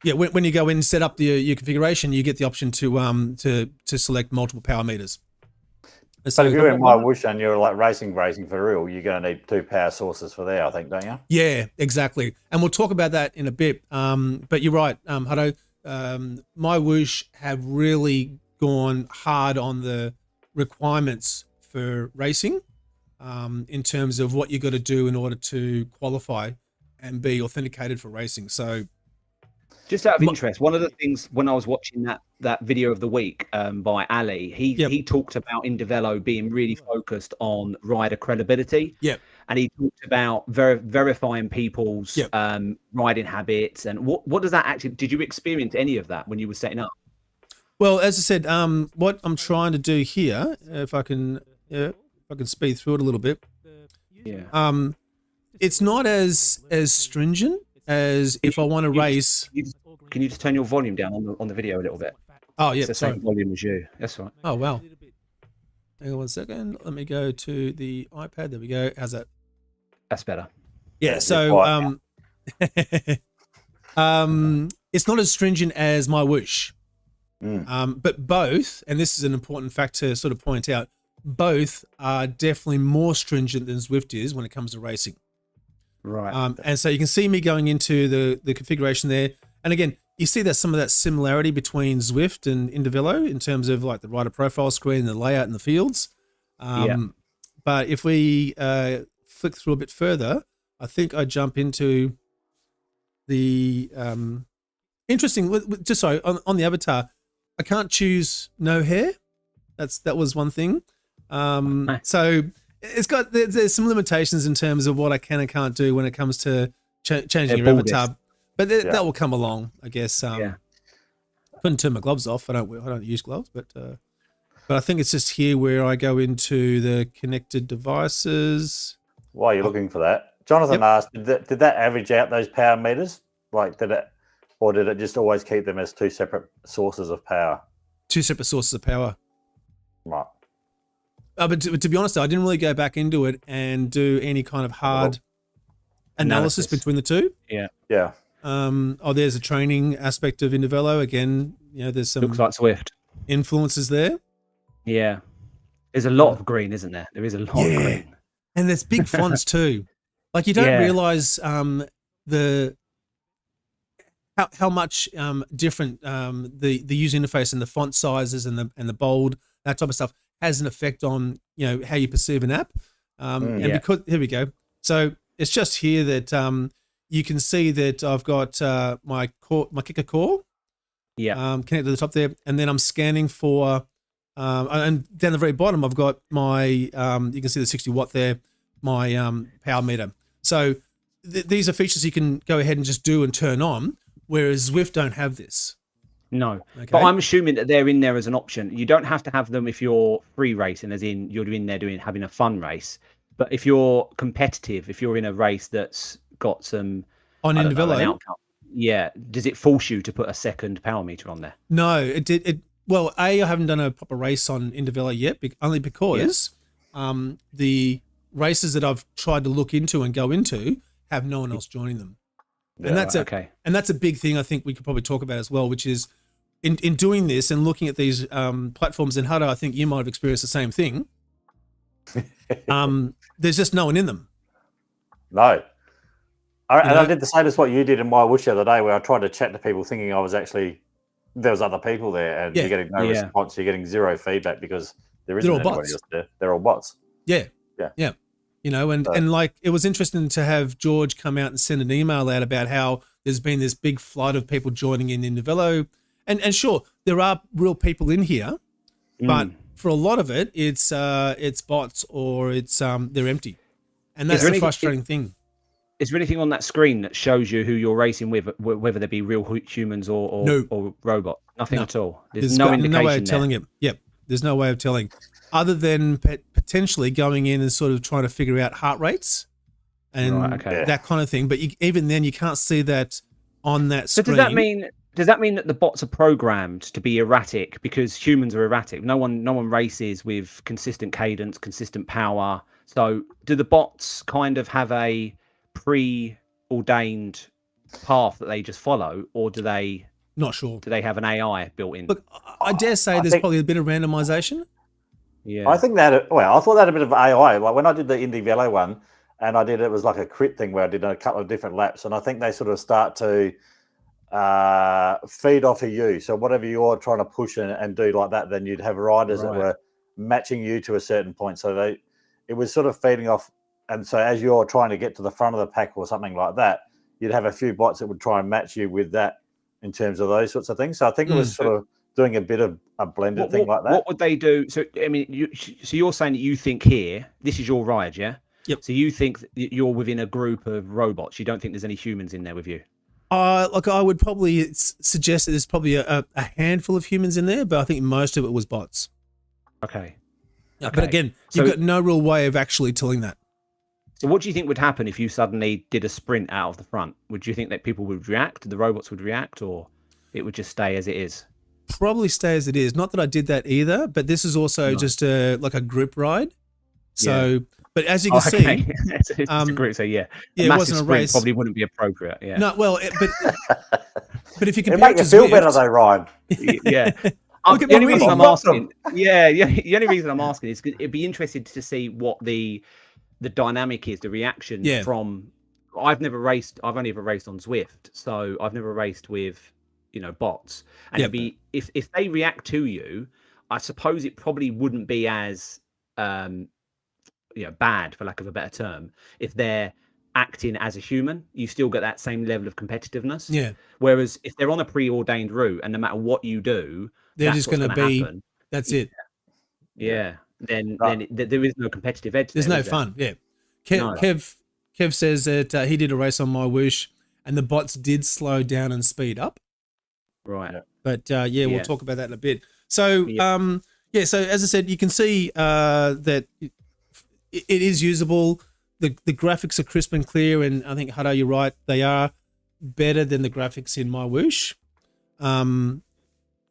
Yeah, when you go in and set up your configuration, you get the option to select multiple power meters. So if you're in MyWhoosh and you're like racing for real, you're going to need 2 power sources for there, I think, don't you? Yeah, exactly. And we'll talk about that in a bit. But you're right, Hutto. MyWhoosh have really gone hard on the requirements for racing in terms of what you got to do in order to qualify and be authenticated for racing. So just out of interest, one of the things when I was watching that video of the week by Ali, he talked about Indievelo being really focused on rider credibility. Yep. And he talked about verifying people's riding habits. And what does that actually, did you experience any of that when you were setting up? Well, as I said, what I'm trying to do here, if I can speed through it a little bit. Yeah. It's not as stringent as if I want to race. Can you just turn your volume down on the video a little bit? Oh, yeah. It's the same volume as you. That's right. Oh, wow. Hang on 1 second. Let me go to the iPad. There we go. How's that? That's better. Yeah. So, it's not as stringent as MyWhoosh. But both, and this is an important fact to sort of point out, both are definitely more stringent than Zwift is when it comes to racing. Right. And so you can see me going into the configuration there. And again, you see there's some of that similarity between Zwift and Indievelo in terms of like the rider profile screen, the layout and the fields. But if we flick through a bit further, I think I jump into the interesting, just sorry, on the avatar, I can't choose no hair. That was one thing. So it's got, there's some limitations in terms of what I can and can't do when it comes to changing your avatar, but that will come along, I guess. Couldn't turn my gloves off. I don't use gloves, but I think it's just here where I go into the connected devices. While you're looking for that, Jonathan asked, did that average out those power meters? Like, did it just always keep them as 2 separate sources of power? 2 separate sources of power. Right. But to be honest, I didn't really go back into it and do any kind of hard analysis between the two. Yeah. Yeah. There's a training aspect of Indievelo. Again, there's some looks like Zwift influences there. Yeah. There's a lot of green, isn't there? There is a lot of green. And there's big fonts too. Like you don't realize how much different the user interface and the font sizes and the bold, that type of stuff has an effect on how you perceive an app. Because here we go. So it's just here that you can see that I've got my kicker core connected to the top there, and then I'm scanning for and down the very bottom I've got my you can see the 60 watt there, my power meter. So these are features you can go ahead and just do and turn on, whereas Zwift don't have this. No, but I'm assuming that they're in there as an option. You don't have to have them if you're free racing, as in you're in there having a fun race. But if you're competitive, if you're in a race that's got some on Indievelo, outcome, does it force you to put a second power meter on there? No, it Well, I haven't done a proper race on Indievelo yet, only because the races that I've tried to look into and go into have no one else joining them. And that's and that's a big thing I think we could probably talk about as well, which is in doing this and looking at these platforms, and Hutto, I think you might have experienced the same thing. There's just no one in them. No. I did the same as what you did in MyWhoosh the other day, where I tried to chat to people thinking I was actually, there was other people there, and you're getting no response. You're getting zero feedback because there isn't anybody else there. They're all bots. Yeah. You know, and like it was interesting to have George come out and send an email out about how there's been this big flood of people joining in Indievelo. And sure, there are real people in here, but for a lot of it, it's bots or it's they're empty. And that's the frustrating thing. Is there anything on that screen that shows you who you're racing with, whether they be real humans or robots? Nothing at all. There's no indication. No way of telling it. Yep. There's no way of telling, other than potentially going in and sort of trying to figure out heart rates and that kind of thing. But even then, you can't see that on that screen. So does that mean that the bots are programmed to be erratic because humans are erratic? No one races with consistent cadence, consistent power. So do the bots kind of have a preordained path that they just follow, or do they? Not sure. Do they have an AI built in? Look, I dare say there's probably a bit of randomization. Yeah, I think that. Well, I thought that a bit of AI. Like when I did the Indievelo one, and it was like a crit thing where I did a couple of different laps, and I think they sort of start to feed off of you. So whatever you're trying to push and do like that, then you'd have riders that were matching you to a certain point. So it was sort of feeding off. And so as you're trying to get to the front of the pack or something like that, you'd have a few bots that would try and match you with that in terms of those sorts of things. So I think it was sort of doing a bit of a blended thing like that. What would they do? So, I mean, you're saying that you think here, this is your ride, yeah? Yep. So you think that you're within a group of robots. You don't think there's any humans in there with you? Look, I would probably suggest that there's probably a handful of humans in there, but I think most of it was bots. Okay. But again, you've got no real way of actually telling that. So what do you think would happen if you suddenly did a sprint out of the front? Would you think that people would react, the robots would react, or it would just stay as it is? Probably stay as it is. Not that I did that either, but this is also just like a group ride. So, but as you can see, it's a group. So yeah, it wasn't a race. Probably wouldn't be appropriate. Yeah. No, well, but if you compare it, make you feel better, though, Ryan. Yeah. The only reason I'm asking, the only reason I'm asking is because it'd be interesting to see what the dynamic is, the reaction from. I've never raced. I've only ever raced on Zwift, so I've never raced with bots. And it'd be if they react to you, I suppose it probably wouldn't be as bad, for lack of a better term, if they're acting as a human. You still get that same level of competitiveness. Yeah. Whereas if they're on a preordained route, and no matter what you do, they're just going to be. Happen. That's it. Yeah. Then there is no competitive edge. There's no fun. Yeah. Kev says that he did a race on MyWhoosh, and the bots did slow down and speed up. Right. But we'll talk about that in a bit. So so as I said, you can see that it is usable. The graphics are crisp and clear, and I think Hutto, you're right, they are better than the graphics in MyWhoosh.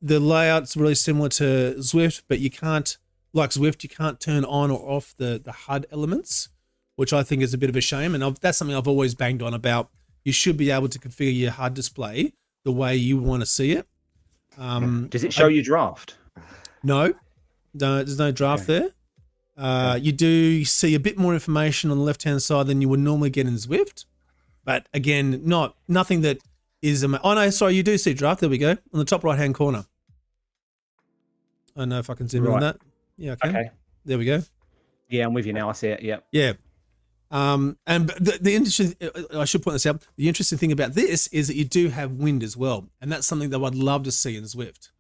The layout's really similar to Zwift, but you can't, like Zwift, you can't turn on or off the HUD elements, which I think is a bit of a shame. And that's something I've always banged on about. You should be able to configure your HUD display the way you want to see it. Does it show you draft? No, there's no draft there. You do see a bit more information on the left-hand side than you would normally get in Zwift. But again, nothing that is... Oh, no, sorry, you do see draft. There we go. On the top right-hand corner. I don't know if I can zoom in on that. Yeah, okay. There we go. Yeah, I'm with you now. I see it. Yeah. Yeah. And the interesting, I should point this out, the interesting thing about this is that you do have wind as well. And that's something that I'd love to see in Zwift.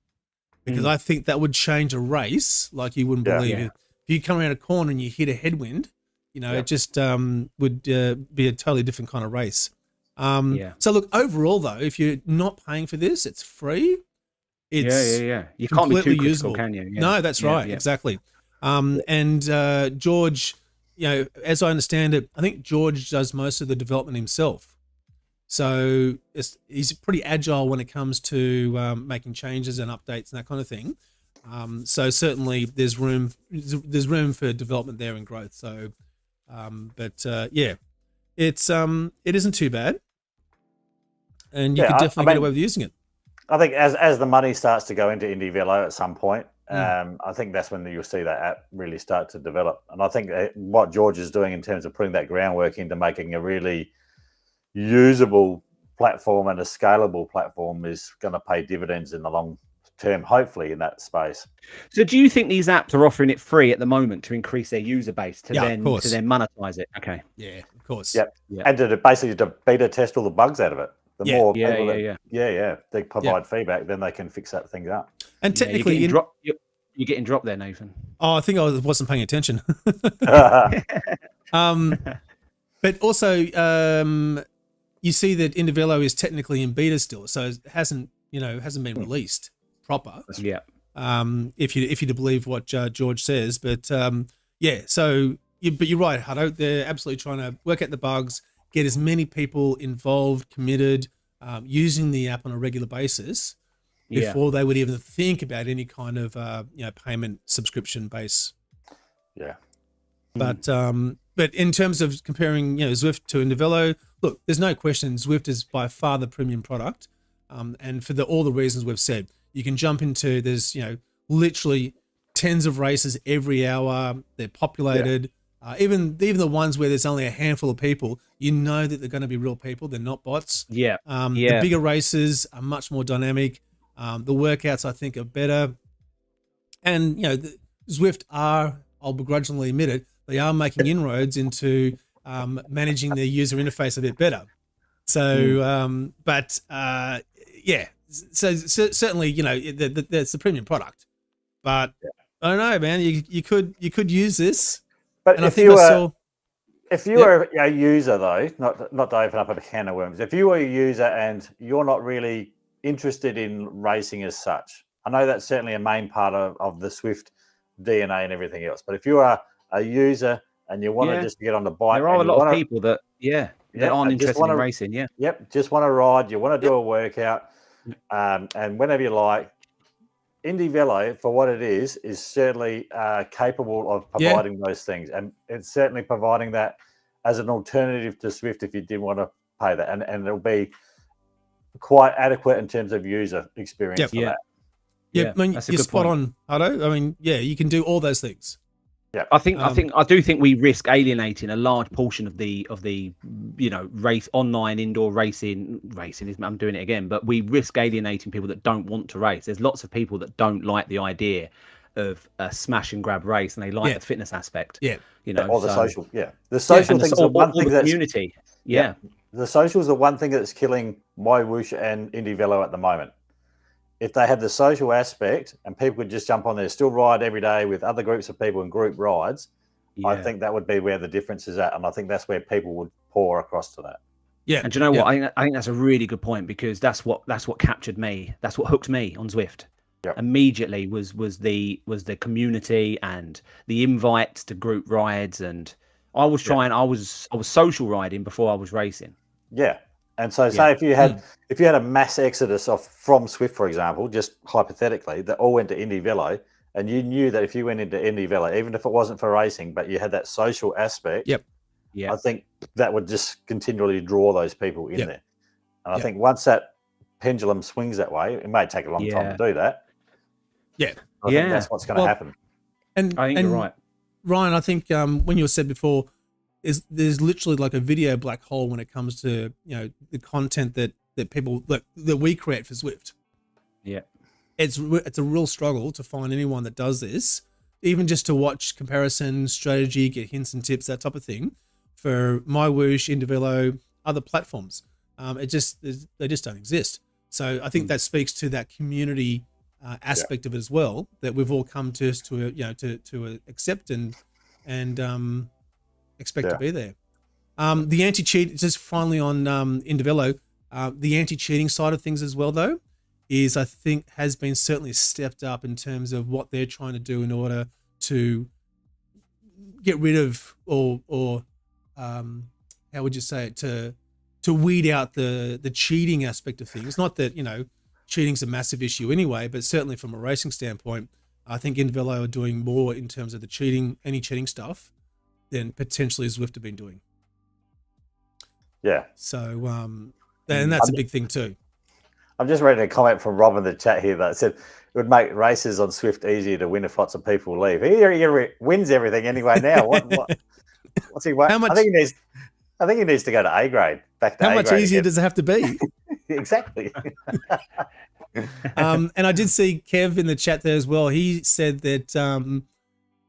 Because I think that would change a race like you wouldn't believe it. If you come around a corner and you hit a headwind, it just would be a totally different kind of race. So look, overall though, if you're not paying for this, it's free. It's You can't be too critical, usable. can you? Yeah. No, that's right. Yeah. Exactly. And George, as I understand it, I think George does most of the development himself. So he's pretty agile when it comes to making changes and updates and that kind of thing. So certainly there's room for development there and growth. So, yeah, it isn't too bad, and you could definitely get away with using it. I think as the money starts to go into Indievelo at some point, I think that's when you'll see that app really start to develop. And I think what George is doing in terms of putting that groundwork into making a really usable platform and a scalable platform is going to pay dividends in the long term, hopefully, in that space. So do you think these apps are offering it free at the moment to increase their user base to then monetize it? Okay. Yeah, of course. Yep. And basically to beta test all the bugs out of it. The more people they provide feedback, then they can fix that thing up. And technically, you're getting dropped there, Nathan. Oh, I think I wasn't paying attention. But also, you see that Indievelo is technically in beta still, so it hasn't been released proper. Yeah. If you to believe what George says, but so you're right, Hutto. They're absolutely trying to work out the bugs, get as many people involved, committed, using the app on a regular basis before they would even think about any kind of payment subscription base. Yeah. But in terms of comparing Zwift to Indievelo, look, there's no question Zwift is by far the premium product, and for all the reasons we've said. You can jump into, there's literally tens of races every hour. They're populated. Even the ones where there's only a handful of people, that they're going to be real people. They're not bots. Yeah. The bigger races are much more dynamic. The workouts, I think, are better. And, Zwift are, I'll begrudgingly admit it, they are making inroads into managing their user interface a bit better. So, so certainly, that's the premium product. But I don't know, man, you could use this. But and if you were a user, though, not to open up a can of worms, if you were a user and you're not really interested in racing as such, I know that's certainly a main part of the Zwift DNA and everything else. But if you are a user and you want to just get on the bike, there are a lot of people that aren't interested in racing. Yeah. Yep. Just want to ride. You want to do a workout, and whenever you like. Indievelo, for what it is certainly capable of providing those things, and it's certainly providing that as an alternative to Zwift if you did want to pay that, and it'll be quite adequate in terms of user experience for that. Yeah, I mean, you're spot on, Hutto. I mean, you can do all those things. Yeah, I do think we risk alienating a large portion of the race online indoor racing is, I'm doing it again, but we risk alienating people that don't want to race. There's lots of people that don't like the idea of a smash and grab race, and they like the fitness aspect. The social. The social things are one thing that's community. The social is the one thing that's killing MyWhoosh and Indievelo at the moment. If they had the social aspect and people could just jump on there, still ride every day with other groups of people and group rides, I think that would be where the difference is at. And I think that's where people would pour across to that. Yeah. And do you know what? I think that's a really good point, because that's what captured me. That's what hooked me on Zwift. Yep. Immediately was the community and the invites to group rides. And I was I was social riding before I was racing. Yeah. And so, say if you had a mass exodus from Zwift, for example, just hypothetically, that all went to Indievelo, and you knew that if you went into Indievelo, even if it wasn't for racing, but you had that social aspect, I think that would just continually draw those people in there. And I think once that pendulum swings that way, it may take a long time to do that. Yeah, I think that's what's going to happen. And I think you're right, Ryan. I think when you said before, there's literally like a video black hole when it comes to the content that people that we create for Zwift. Yeah, it's a real struggle to find anyone that does this, even just to watch comparison strategy, get hints and tips, that type of thing, for MyWhoosh, Indievelo, other platforms. They just don't exist. So I think that speaks to that community aspect of it as well, that we've all come to accept and expect to be there. The anti-cheat, just finally on Indievelo, the anti-cheating side of things as well, though, is I think has been certainly stepped up in terms of what they're trying to do in order to get rid of or how would you say it, to to weed out the cheating aspect of things. Not that, you know, cheating's a massive issue anyway, but certainly from a racing standpoint, I think Indievelo are doing more in terms of the cheating, any cheating stuff, than potentially Zwift have been doing. Yeah. So, and that's a big thing too. I'm just reading a comment from Rob in the chat here that said it would make races on Zwift easier to win if lots of people leave. He wins everything anyway now. What's he? How much? I think he needs to go to A grade. Back to how A much grade easier again. does it have to be? Exactly. And I did see Kev in the chat there as well. He said that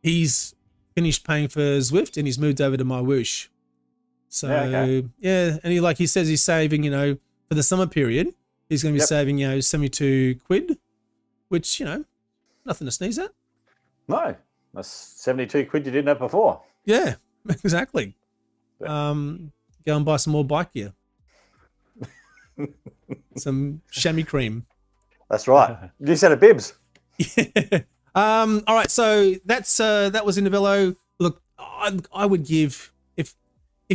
he's finished paying for Zwift and he's moved over to MyWhoosh. So yeah, and he says he's saving, you know, for the summer period, he's going to be saving, you know, 72 quid, which, you know, nothing to sneeze at. No, that's 72 quid you didn't have before. Yeah, exactly. Go and buy some more bike gear. Some chamois cream. That's right. You said a bibs. Yeah. All right, so that was Indievelo. Look, I would give, if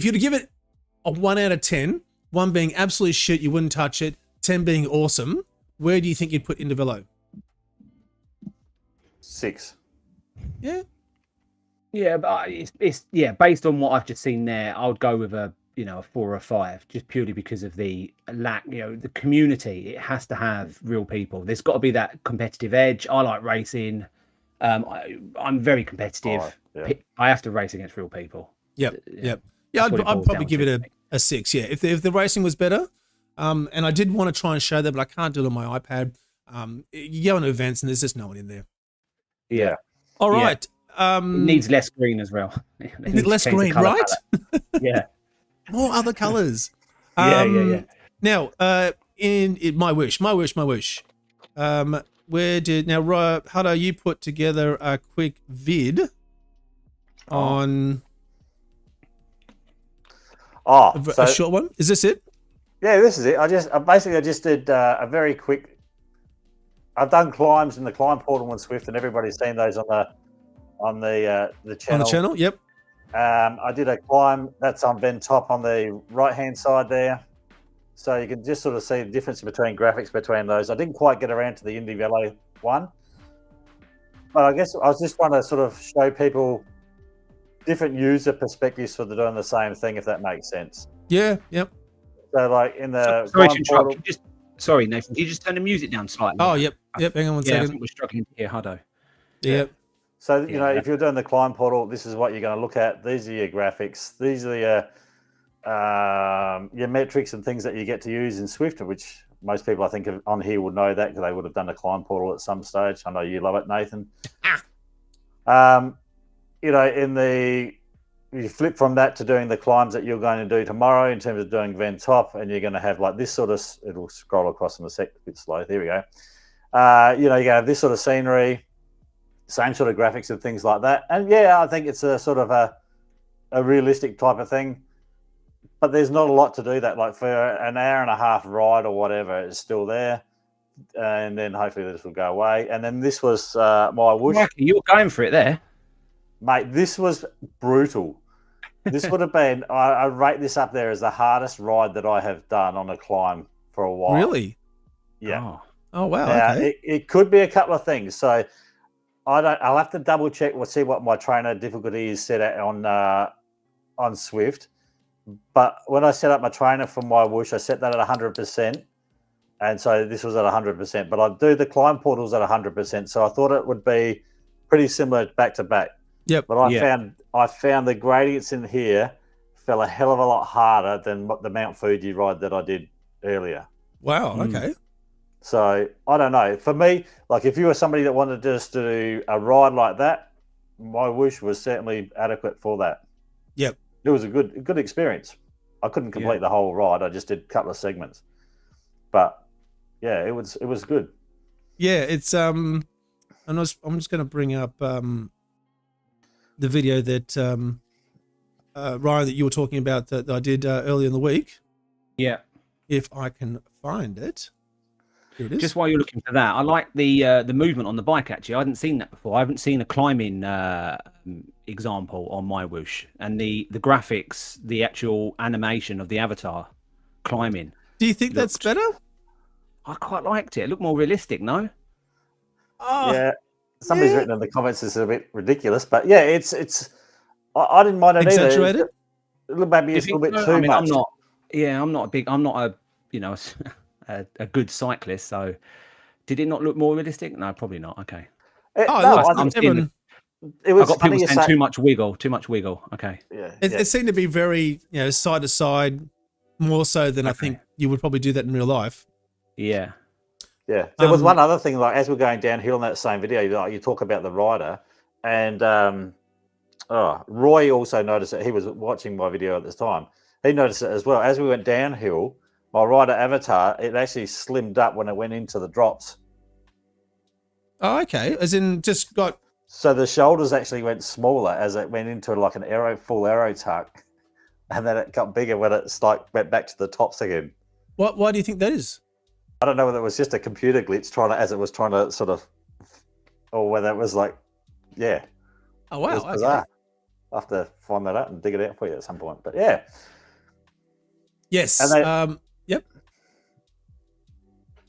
you'd give it a 1 out of 10, 1 being absolute shit, you wouldn't touch it, 10 being awesome, where do you think you'd put Indievelo? 6. Yeah. Yeah, but it's based on what I've just seen there, I would go with a 4 or 5, just purely because of the lack, you know, the community. It has to have real people. There's got to be that competitive edge. I like racing. I'm very competitive. Oh, yeah. I have to race against real people. Yep. Yeah, I'd probably give it a 6. Yeah, if the racing was better, and I did want to try and show that, but I can't do it on my iPad. You go into events and there's just no one in there. Yeah. All right. It needs less green as well. Less green, right? Yeah. More other colors. Yeah. Now, in MyWhoosh. How do you put together a quick vid on a short one? Is this it? Yeah, this is it. I just did a very quick. I've done climbs in the climb portal on Zwift, and everybody's seen those on the channel. On the channel, yep. I did a climb that's on Ben Top on the right hand side there, so you can just sort of see the difference between graphics between those. I didn't quite get around to the Indievelo one, but I guess I was just trying to sort of show people different user perspectives for doing the same thing, if that makes sense. Yeah, yep. So, like in the sorry to interrupt. Sorry, Nathan. Can you just turn the music down slightly? Oh, yep. Hang on one second. I think we're struggling to hear Huddo. Yep. So, you know, if you're doing the climb portal, this is what you're going to look at. These are your graphics. These are your metrics and things that you get to use in Zwift, which most people I think on here would know that because they would have done a climb portal at some stage. I know you love it, Nathan. You know, you flip from that to doing the climbs that you're going to do tomorrow in terms of doing Van Top, and you're going to have like this sort of, it'll scroll across in a sec, a bit slow. There we go. You know, you're going to have this sort of scenery, same sort of graphics and things like that. And yeah, I think it's a sort of a realistic type of thing, but there's not a lot to do that. Like for an hour and a half ride or whatever, it's still there. And then hopefully this will go away. And then this was MyWhoosh. You were going for it there. Mate, this was brutal. This would have been, I rate this up there as the hardest ride that I have done on a climb for a while. Really? Yeah. Oh wow. Now, Okay. it could be a couple of things. So I'll have to double check. We'll see what my trainer difficulty is set at on Zwift. But when I set up my trainer for MyWhoosh, I set that at 100%. And so this was at 100%. But I do the climb portals at 100%. So I thought it would be pretty similar back to back. Yep. But I found the gradients in here fell a hell of a lot harder than the Mount Fuji ride that I did earlier. Wow. Okay. So I don't know. For me, like if you were somebody that wanted just to do a ride like that, MyWhoosh was certainly adequate for that. Yep. It was a good experience. I couldn't complete the whole ride. I just did a couple of segments. But yeah, it was good. Yeah, it's I'm just going to bring up the video that Ryan, that you were talking about that I did earlier in the week. Yeah. If I can find it. Here it is. Just while you're looking for that, I like the movement on the bike. Actually, I hadn't seen that before. I haven't seen a climbing example on MyWhoosh, and the graphics, the actual animation of the avatar climbing. Do you think that's better? I quite liked it. It looked more realistic, no? Oh, Yeah, somebody's written in the comments it's a bit ridiculous, but yeah, it's. I didn't mind it exaggerated. either. Maybe it's a little bit too I mean, much. I'm not a a good cyclist. So, did it not look more realistic? No, probably not. Okay. It, Oh, no, look, I- everyone, it was I've got funny people you saying say- too much wiggle. Too much wiggle. Okay. Yeah, it, yeah. it seemed to be very, side to side, more so than I think you would probably do that in real life. Yeah. Yeah, there was one other thing. Like as we're going downhill in that same video, like you talk about the rider, and Roy also noticed it. He was watching my video at this time. He noticed it as well. As we went downhill, my rider avatar it actually slimmed up when it went into the drops. Oh, okay. As in, just got. So the shoulders actually went smaller as it went into like an full arrow tuck, and then it got bigger when it went back to the tops again. Why do you think that is? I don't know whether it was just a computer glitch as it was trying to sort of, or whether it was like, yeah. Oh, It wow. was Okay. bizarre. I'll have to find that out and dig it out for you at some point. But yeah, Yes. And they- Yep.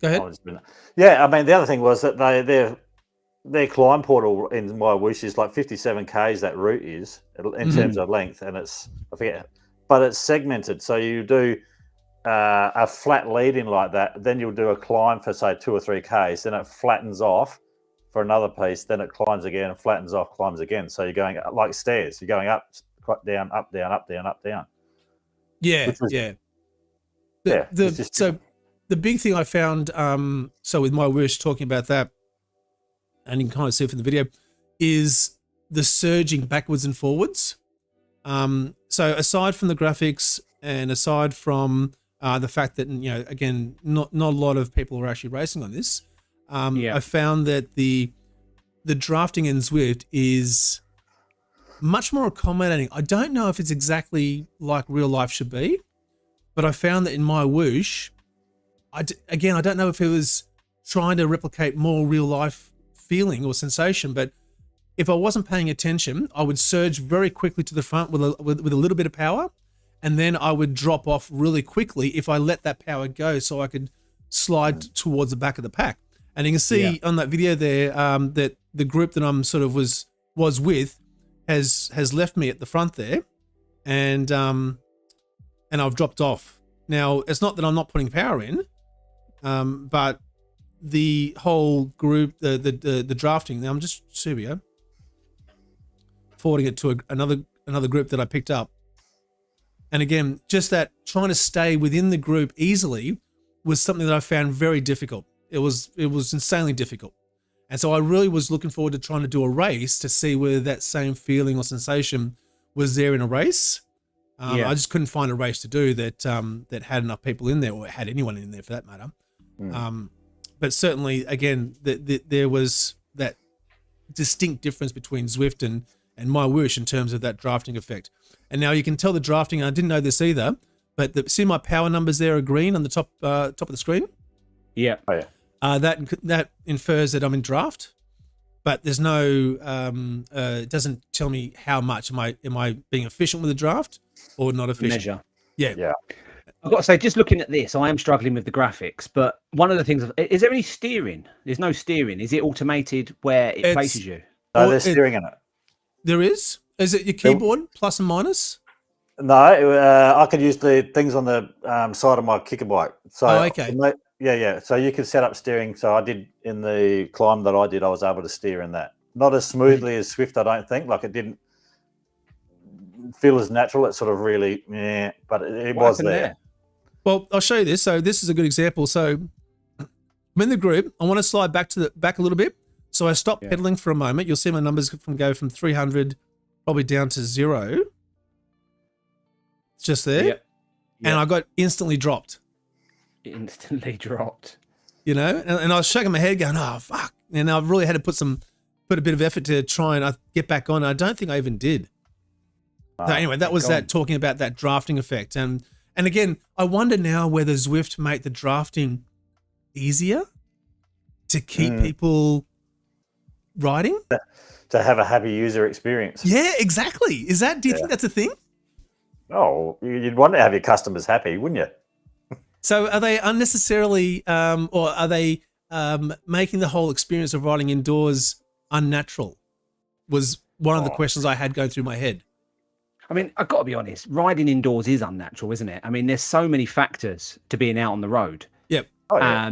Go ahead. yeah. I mean, the other thing was that their climb portal in MyWhoosh is like 57 k's. That route is in terms of length, and I forget, but it's segmented. So you do a flat lead in like that, then you'll do a climb for say 2 or 3 k's, then it flattens off for another piece, then it climbs again and flattens off, climbs again. So you're going like stairs. You're going up, down, up, down, up, down, up, down. Yeah. Yeah. So the big thing I found, so with MyWhoosh talking about that, and you can kind of see it from the video, is the surging backwards and forwards. So aside from the graphics and aside from the fact that, again, not a lot of people are actually racing on this, I found that the drafting in Zwift is much more accommodating. I don't know if it's exactly like real life should be, but I found that in MyWhoosh, I don't know if it was trying to replicate more real life feeling or sensation, but if I wasn't paying attention, I would surge very quickly to the front with a little bit of power, and then I would drop off really quickly if I let that power go, so I could slide towards the back of the pack. And you can see on that video there that the group that I'm sort of was with has left me at the front there, and I've dropped off. Now it's not that I'm not putting power in, but the whole group, the drafting. Now I'm just forwarding it to another group that I picked up, and again, just that trying to stay within the group easily was something that I found very difficult. It was insanely difficult, and so I really was looking forward to trying to do a race to see whether that same feeling or sensation was there in a race. I just couldn't find a race to do that had enough people in there, or had anyone in there for that matter. But certainly, again, there was that distinct difference between Zwift and MyWhoosh in terms of that drafting effect. And now you can tell the drafting. I didn't know this either, but see my power numbers there are green on the top of the screen. Yeah. Oh yeah. That infers that I'm in draft, but there's no. It doesn't tell me how much. Am I being efficient with the draft or not efficient? Measure. Yeah. I've got to say, just looking at this, I am struggling with the graphics. But one of the things is there any steering? There's no steering. Is it automated where it places you? No, there's steering in it. There is. Is it your keyboard plus and minus? No, I could use the things on the side of my kicker bike. So, okay. Yeah. So you can set up steering. So I did in the climb that I did, I was able to steer in that. Not as smoothly as Zwift, I don't think. Like it didn't feel as natural. It sort of really, but it was there. Well, I'll show you this. So this is a good example. So I'm in the group. I want to slide back a little bit. So I stop pedaling for a moment. You'll see my numbers go from 300 probably down to 0. It's just there. Yep. And I got instantly dropped. Instantly dropped. And I was shaking my head going, oh, fuck. And I really had to put a bit of effort to try and get back on. I don't think I even did. So anyway, that was that talking about that drafting effect. And again, I wonder now whether Zwift make the drafting easier to keep people riding. To have a happy user experience. Yeah, exactly. Do you think that's a thing? Oh, you'd want to have your customers happy, wouldn't you? So are they unnecessarily, or are they making the whole experience of riding indoors unnatural? Was one of the questions I had going through my head. I mean, I've got to be honest, riding indoors is unnatural, isn't it? I mean, there's so many factors to being out on the road. Yep. Oh, yeah.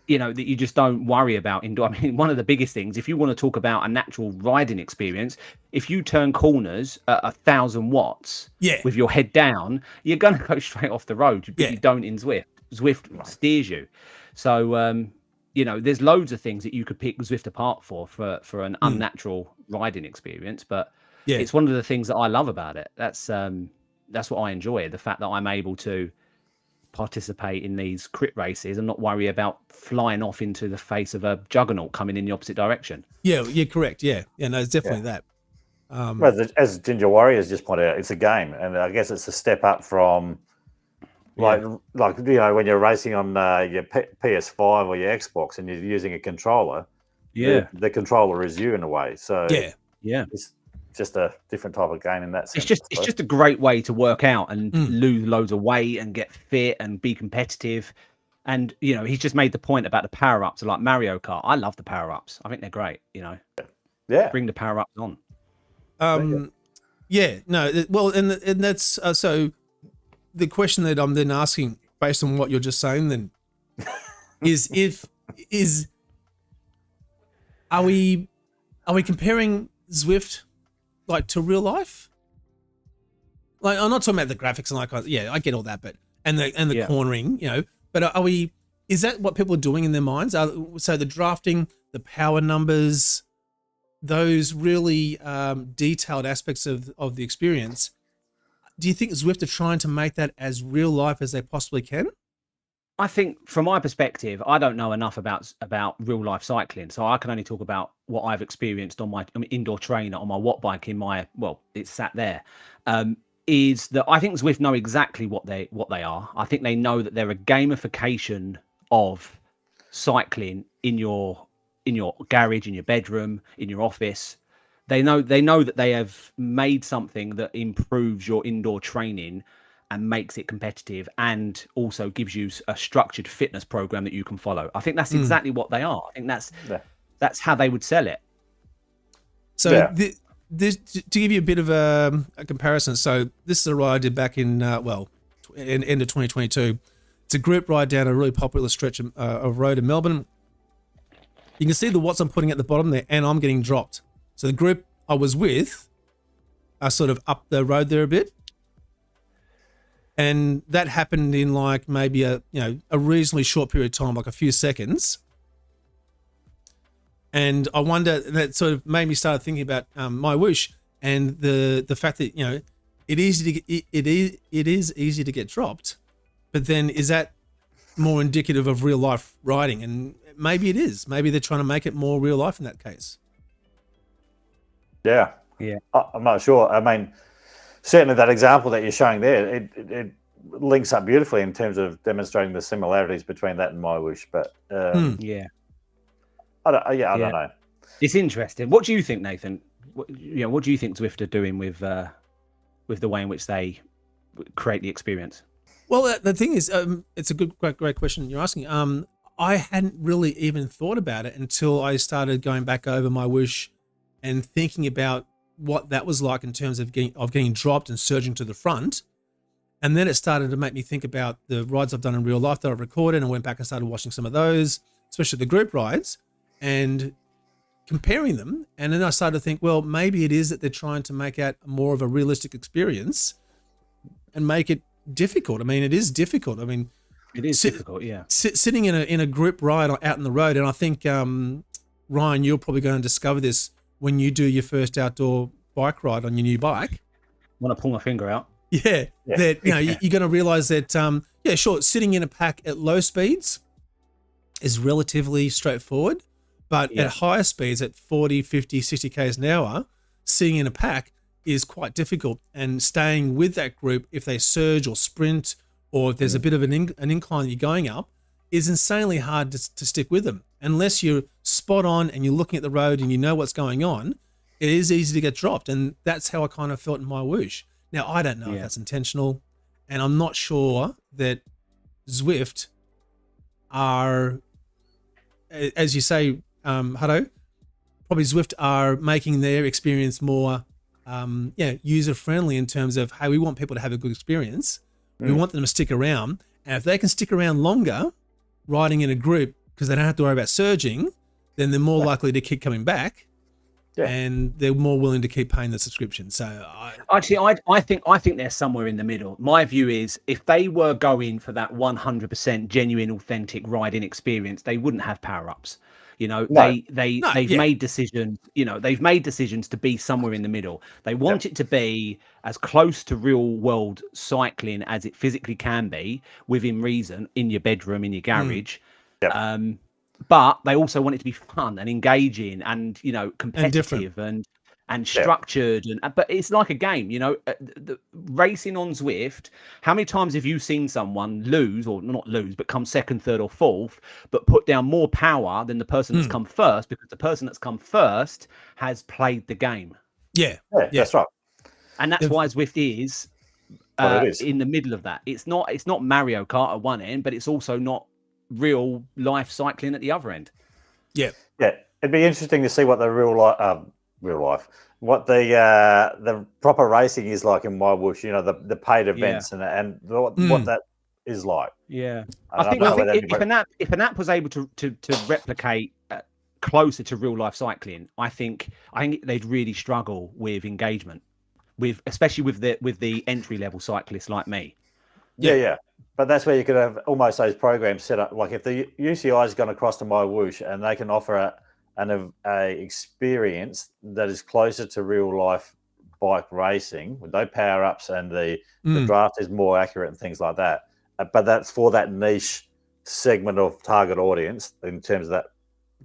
You know, that you just don't worry about indoor. I mean, one of the biggest things, if you want to talk about a natural riding experience, if you turn corners at 1,000 watts with your head down, you're going to go straight off the road, but you don't in Zwift. Zwift steers you. So, you know, there's loads of things that you could pick Zwift apart for an unnatural riding experience, but it's one of the things that I love about it. That's what I enjoy, the fact that I'm able to participate in these crit races and not worry about flying off into the face of a juggernaut coming in the opposite direction. Yeah, you're correct. Yeah, no, it's definitely that. As Ginger Warriors just pointed out, it's a game, and I guess it's a step up from like you know, when you're racing on your PS5 or your Xbox and you're using a controller. Yeah, the controller is you in a way. So it's just a different type of game in that sense. It's just a great way to work out and lose loads of weight and get fit and be competitive. And you know, he's just made the point about the power ups, like Mario Kart. I love the power ups. I think they're great. You know, bring the power ups on. And that's so. The question that I'm then asking, based on what you're just saying, then are we comparing Zwift like to real life? Like, I'm not talking about the graphics and like, I get all that, but and the cornering, you know, but is that what people are doing in their minds? So the drafting, the power numbers, those really detailed aspects of the experience. Do you think Zwift are trying to make that as real life as they possibly can? I think, from my perspective, I don't know enough about real life cycling, so I can only talk about what I've experienced on my indoor trainer on my watt bike it's sat there. Is that I think Zwift know exactly what they are. I think they know that they're a gamification of cycling in your garage, in your bedroom, in your office. They know that they have made something that improves your indoor training and makes it competitive, and also gives you a structured fitness program that you can follow. I think that's exactly what they are. I think that's how they would sell it. So this, to give you a bit of a comparison, so this is a ride I did back in end of 2022. It's a group ride down a really popular stretch of road in Melbourne. You can see the watts I'm putting at the bottom there, and I'm getting dropped. So the group I was with are sort of up the road there a bit. And that happened in like maybe a reasonably short period of time, like a few seconds. And I wonder, that sort of made me start thinking about MyWhoosh and the fact that, you know, it is easy to get dropped, but then is that more indicative of real life riding? And maybe it is. Maybe they're trying to make it more real life in that case. Yeah. I'm not sure. I mean, certainly that example that you're showing there, it links up beautifully in terms of demonstrating the similarities between that and MyWhoosh. But I don't know. It's interesting. What do you think, Nathan? What do you think Zwift are doing with the way in which they create the experience? Well, the thing is, it's a great question you're asking. I hadn't really even thought about it until I started going back over MyWhoosh and thinking about what that was like in terms of getting dropped and surging to the front. And then it started to make me think about the rides I've done in real life that I've recorded, and went back and started watching some of those, especially the group rides, and comparing them. And then I started to think, well, maybe it is that they're trying to make out more of a realistic experience and make it difficult. I mean, it is difficult. I mean, it is difficult, yeah. Sitting in a group ride out in the road, and I think, Ryan, you're probably going to discover this when you do your first outdoor bike ride on your new bike. Want to pull my finger out? Yeah. That, you know, you're going to realize that, sure, sitting in a pack at low speeds is relatively straightforward, but at higher speeds, at 40, 50, 60 k's an hour, sitting in a pack is quite difficult. And staying with that group, if they surge or sprint, or if there's a bit of an incline that you're going up, is insanely hard to stick with them. Unless you're spot on and you're looking at the road and you know what's going on, it is easy to get dropped. And that's how I kind of felt in MyWhoosh. Now, I don't know if that's intentional, and I'm not sure that Zwift are, as you say, Hutto, probably Zwift are making their experience more user friendly in terms of, hey, we want people to have a good experience. We want them to stick around. And if they can stick around longer riding in a group because they don't have to worry about surging, then they're more likely to keep coming back. Yeah. And they're more willing to keep paying the subscription. So I think they're somewhere in the middle. My view is if they were going for that 100% genuine, authentic riding experience, they wouldn't have power-ups. You know, they've made decisions. You know, they've made decisions to be somewhere in the middle. They want it to be as close to real-world cycling as it physically can be, within reason, in your bedroom, in your garage. But they also want it to be fun and engaging and, you know, competitive and structured. But it's like a game, you know, the racing on Zwift. How many times have you seen someone lose, or not lose, but come second, third or fourth, but put down more power than the person that's come first, because the person that's come first has played the game? Yeah, that's right. And that's why Zwift is in the middle of that. It's not Mario Kart at one end, but it's also not real life cycling at the other end. It'd be interesting to see what the real life, what the proper racing is like in MyWhoosh. You know, the paid events and what that is like. I think if an app was able to replicate closer to real life cycling, I think they'd really struggle with engagement, especially with the entry level cyclists like me. But that's where you could have almost those programs set up. Like if the UCI has gone across to MyWhoosh and they can offer an experience that is closer to real life bike racing with no power ups and the draft is more accurate and things like that. But that's for that niche segment of target audience in terms of that,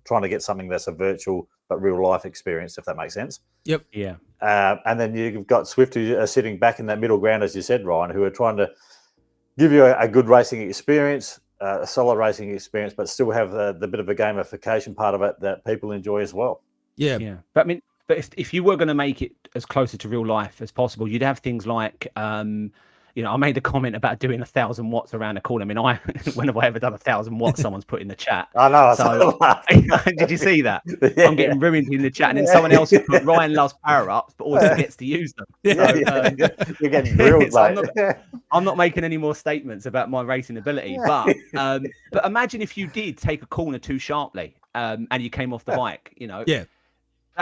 trying to get something that's a virtual but real life experience, if that makes sense. And then you've got Zwift who are sitting back in that middle ground, as you said, Ryan, who are trying to give you a good racing experience, a solid racing experience, but still have the bit of a gamification part of it that people enjoy as well. But I mean, if you were going to make it as closer to real life as possible, you'd have things like, you know, I made a comment about doing 1,000 watts around a corner. I mean, when have I ever done 1,000 watts? Someone's put in the chat. I know. So, did you see that? I'm getting ruined in the chat, and then someone else put Ryan loves power ups, but also gets to use them. You're getting grilled, so I'm not making any more statements about my racing ability, but imagine if you did take a corner too sharply, and you came off the bike. You know, that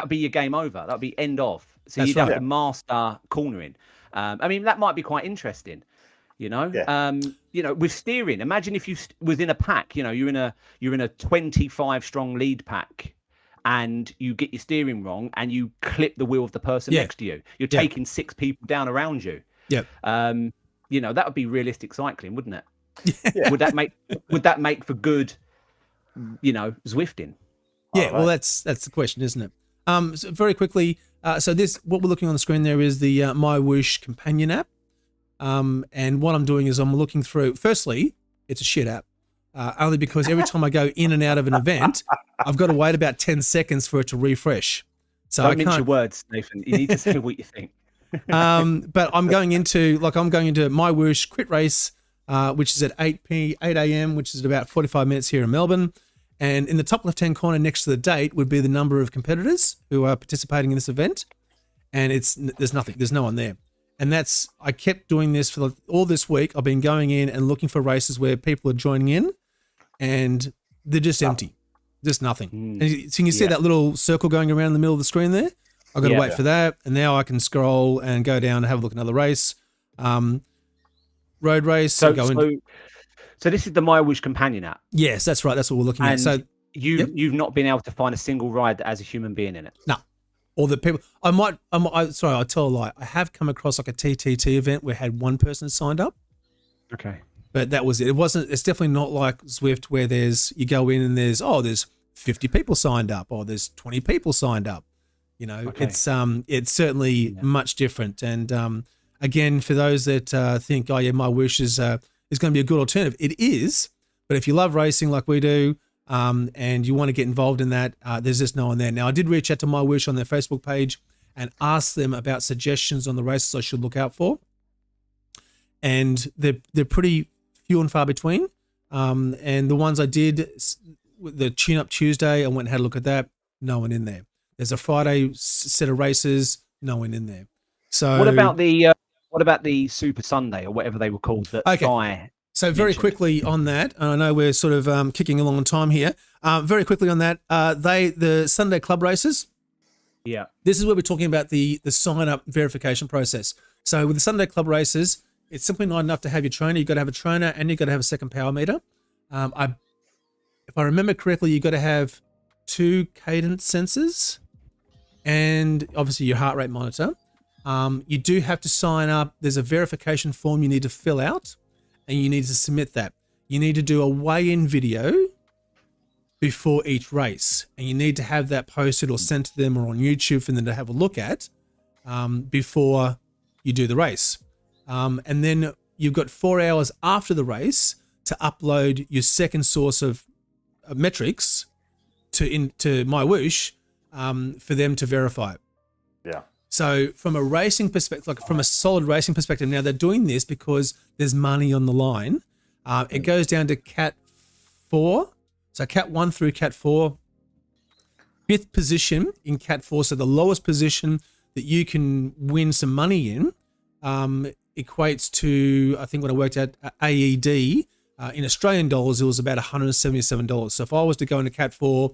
would be your game over. That would be end off. So you'd have to master cornering. I mean, that might be quite interesting, you know. You know, with steering, imagine if you was in a pack. You know, you're in a 25 strong lead pack, and you get your steering wrong, and you clip the wheel of the person next to you. You're taking 6 people down around you. You know, that would be realistic cycling, wouldn't it? Would that make for good, you know, Zwifting? Well, that's the question, isn't it? So very quickly. So what we're looking on the screen there is the MyWhoosh companion app. And what I'm doing is I'm looking through, firstly, it's a shit app, only because every time I go in and out of an event, I've got to wait about 10 seconds for it to refresh. So don't mince your words, Nathan. You need to say what you think. But I'm going into MyWhoosh Crit Race, which is at 8 a.m., which is at about 45 minutes here in Melbourne. And in the top left-hand corner next to the date would be the number of competitors who are participating in this event. And there's nothing. There's no one there. And I kept doing this for all this week. I've been going in and looking for races where people are joining in, and they're just empty. Just nothing. And so you can see that little circle going around in the middle of the screen there. I've got to wait for that. And now I can scroll and go down and have a look at another race. Road race. So this is the MyWhoosh companion app. Yes, that's right. That's what we're looking at. So you've not been able to find a single ride that has a human being in it. No. Or the people, sorry, I tell a lie. I have come across like a TTT event where I had one person signed up. Okay. But that was it. It's definitely not like Zwift where you go in and there's 50 people signed up, or there's 20 people signed up. You know, it's certainly much different. And again, for those that think, MyWhoosh is going to be a good alternative. It is, but if you love racing like we do, and you want to get involved in that, there's just no one there. Now, I did reach out to MyWhoosh on their Facebook page and ask them about suggestions on the races I should look out for. And they're pretty few and far between. And the ones I did, the Tune Up Tuesday, I went and had a look at that. No one in there. There's a Friday set of races. No one in there. So what about the Super Sunday or whatever they were called? That Sky. So very quickly on that, and I know we're sort of kicking along on time here. Very quickly on that, the Sunday club races. Yeah. This is where we're talking about the sign up verification process. So with the Sunday club races, it's simply not enough to have your trainer. You've got to have a trainer and you've got to have a second power meter. If I remember correctly, you've got to have 2 cadence sensors and obviously your heart rate monitor. You do have to sign up. There's a verification form you need to fill out and you need to submit that. You need to do a weigh-in video before each race, and you need to have that posted or sent to them or on YouTube for them to have a look at before you do the race. And then you've got 4 hours after the race to upload your second source of metrics to MyWhoosh for them to verify it. Yeah. So from a racing perspective, like from a solid racing perspective, now they're doing this because there's money on the line. It goes down to Cat 4. So Cat 1 through Cat 4, 5th position in Cat 4, so the lowest position that you can win some money in, equates to, I think when I worked out AED, in Australian dollars, it was about $177. So if I was to go into Cat 4,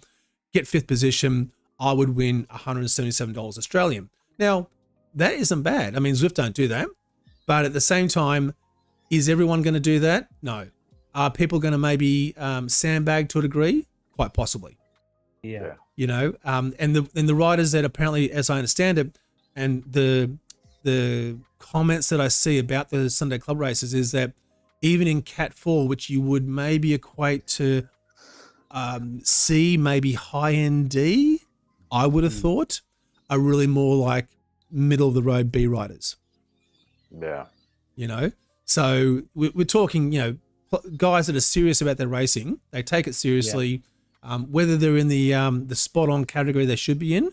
get 5th position, I would win $177 Australian. Now, that isn't bad. I mean, Zwift don't do that. But at the same time, is everyone going to do that? No. Are people going to maybe sandbag to a degree? Quite possibly. Yeah. You know, and the riders that apparently, as I understand it, and the comments that I see about the Sunday club races is that even in Cat 4, which you would maybe equate to C, maybe high-end D, I would have thought, are really more like middle-of-the-road B riders. Yeah. You know? So we're talking, you know, guys that are serious about their racing. They take it seriously. Yeah. Whether they're in the spot-on category they should be in,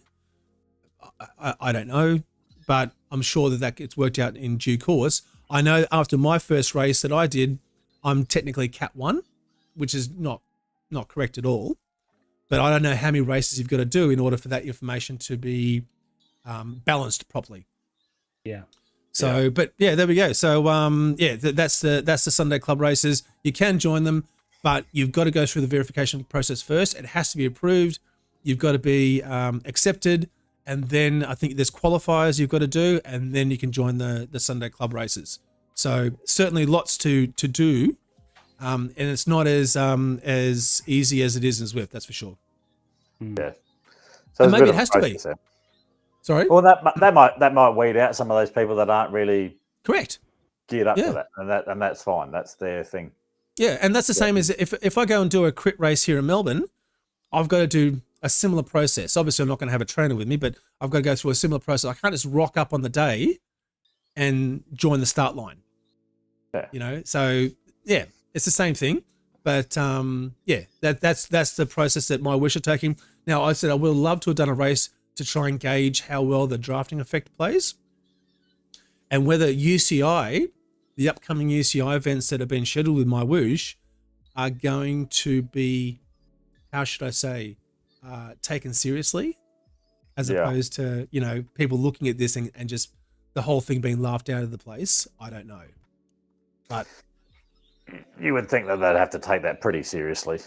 I don't know. But I'm sure that gets worked out in due course. I know after my first race that I did, I'm technically Cat 1, which is not correct at all. But I don't know how many races you've got to do in order for that information to be balanced properly. Yeah. So, yeah. But yeah, there we go. So, that's the Sunday club races. You can join them, but you've got to go through the verification process first. It has to be approved. You've got to be accepted. And then I think there's qualifiers you've got to do, and then you can join the Sunday club races. So certainly lots to do, and it's not as easy as it is in Zwift, that's for sure. Yeah. So maybe it has to be. There. Sorry. Well, that might weed out some of those people that aren't really correct geared up for that, and that's fine. That's their thing. Yeah, and that's the same as if I go and do a crit race here in Melbourne, I've got to do a similar process. Obviously, I'm not going to have a trainer with me, but I've got to go through a similar process. I can't just rock up on the day and join the start line. Yeah. You know, so yeah, it's the same thing. But that's the process that MyWhoosh are taking. Now, I said I would love to have done a race to try and gauge how well the drafting effect plays, and whether UCI, the upcoming UCI events that have been scheduled with MyWhoosh, are going to be, how should I say, taken seriously, as opposed to, you know, people looking at this and just the whole thing being laughed out of the place. I don't know, but you would think that they'd have to take that pretty seriously.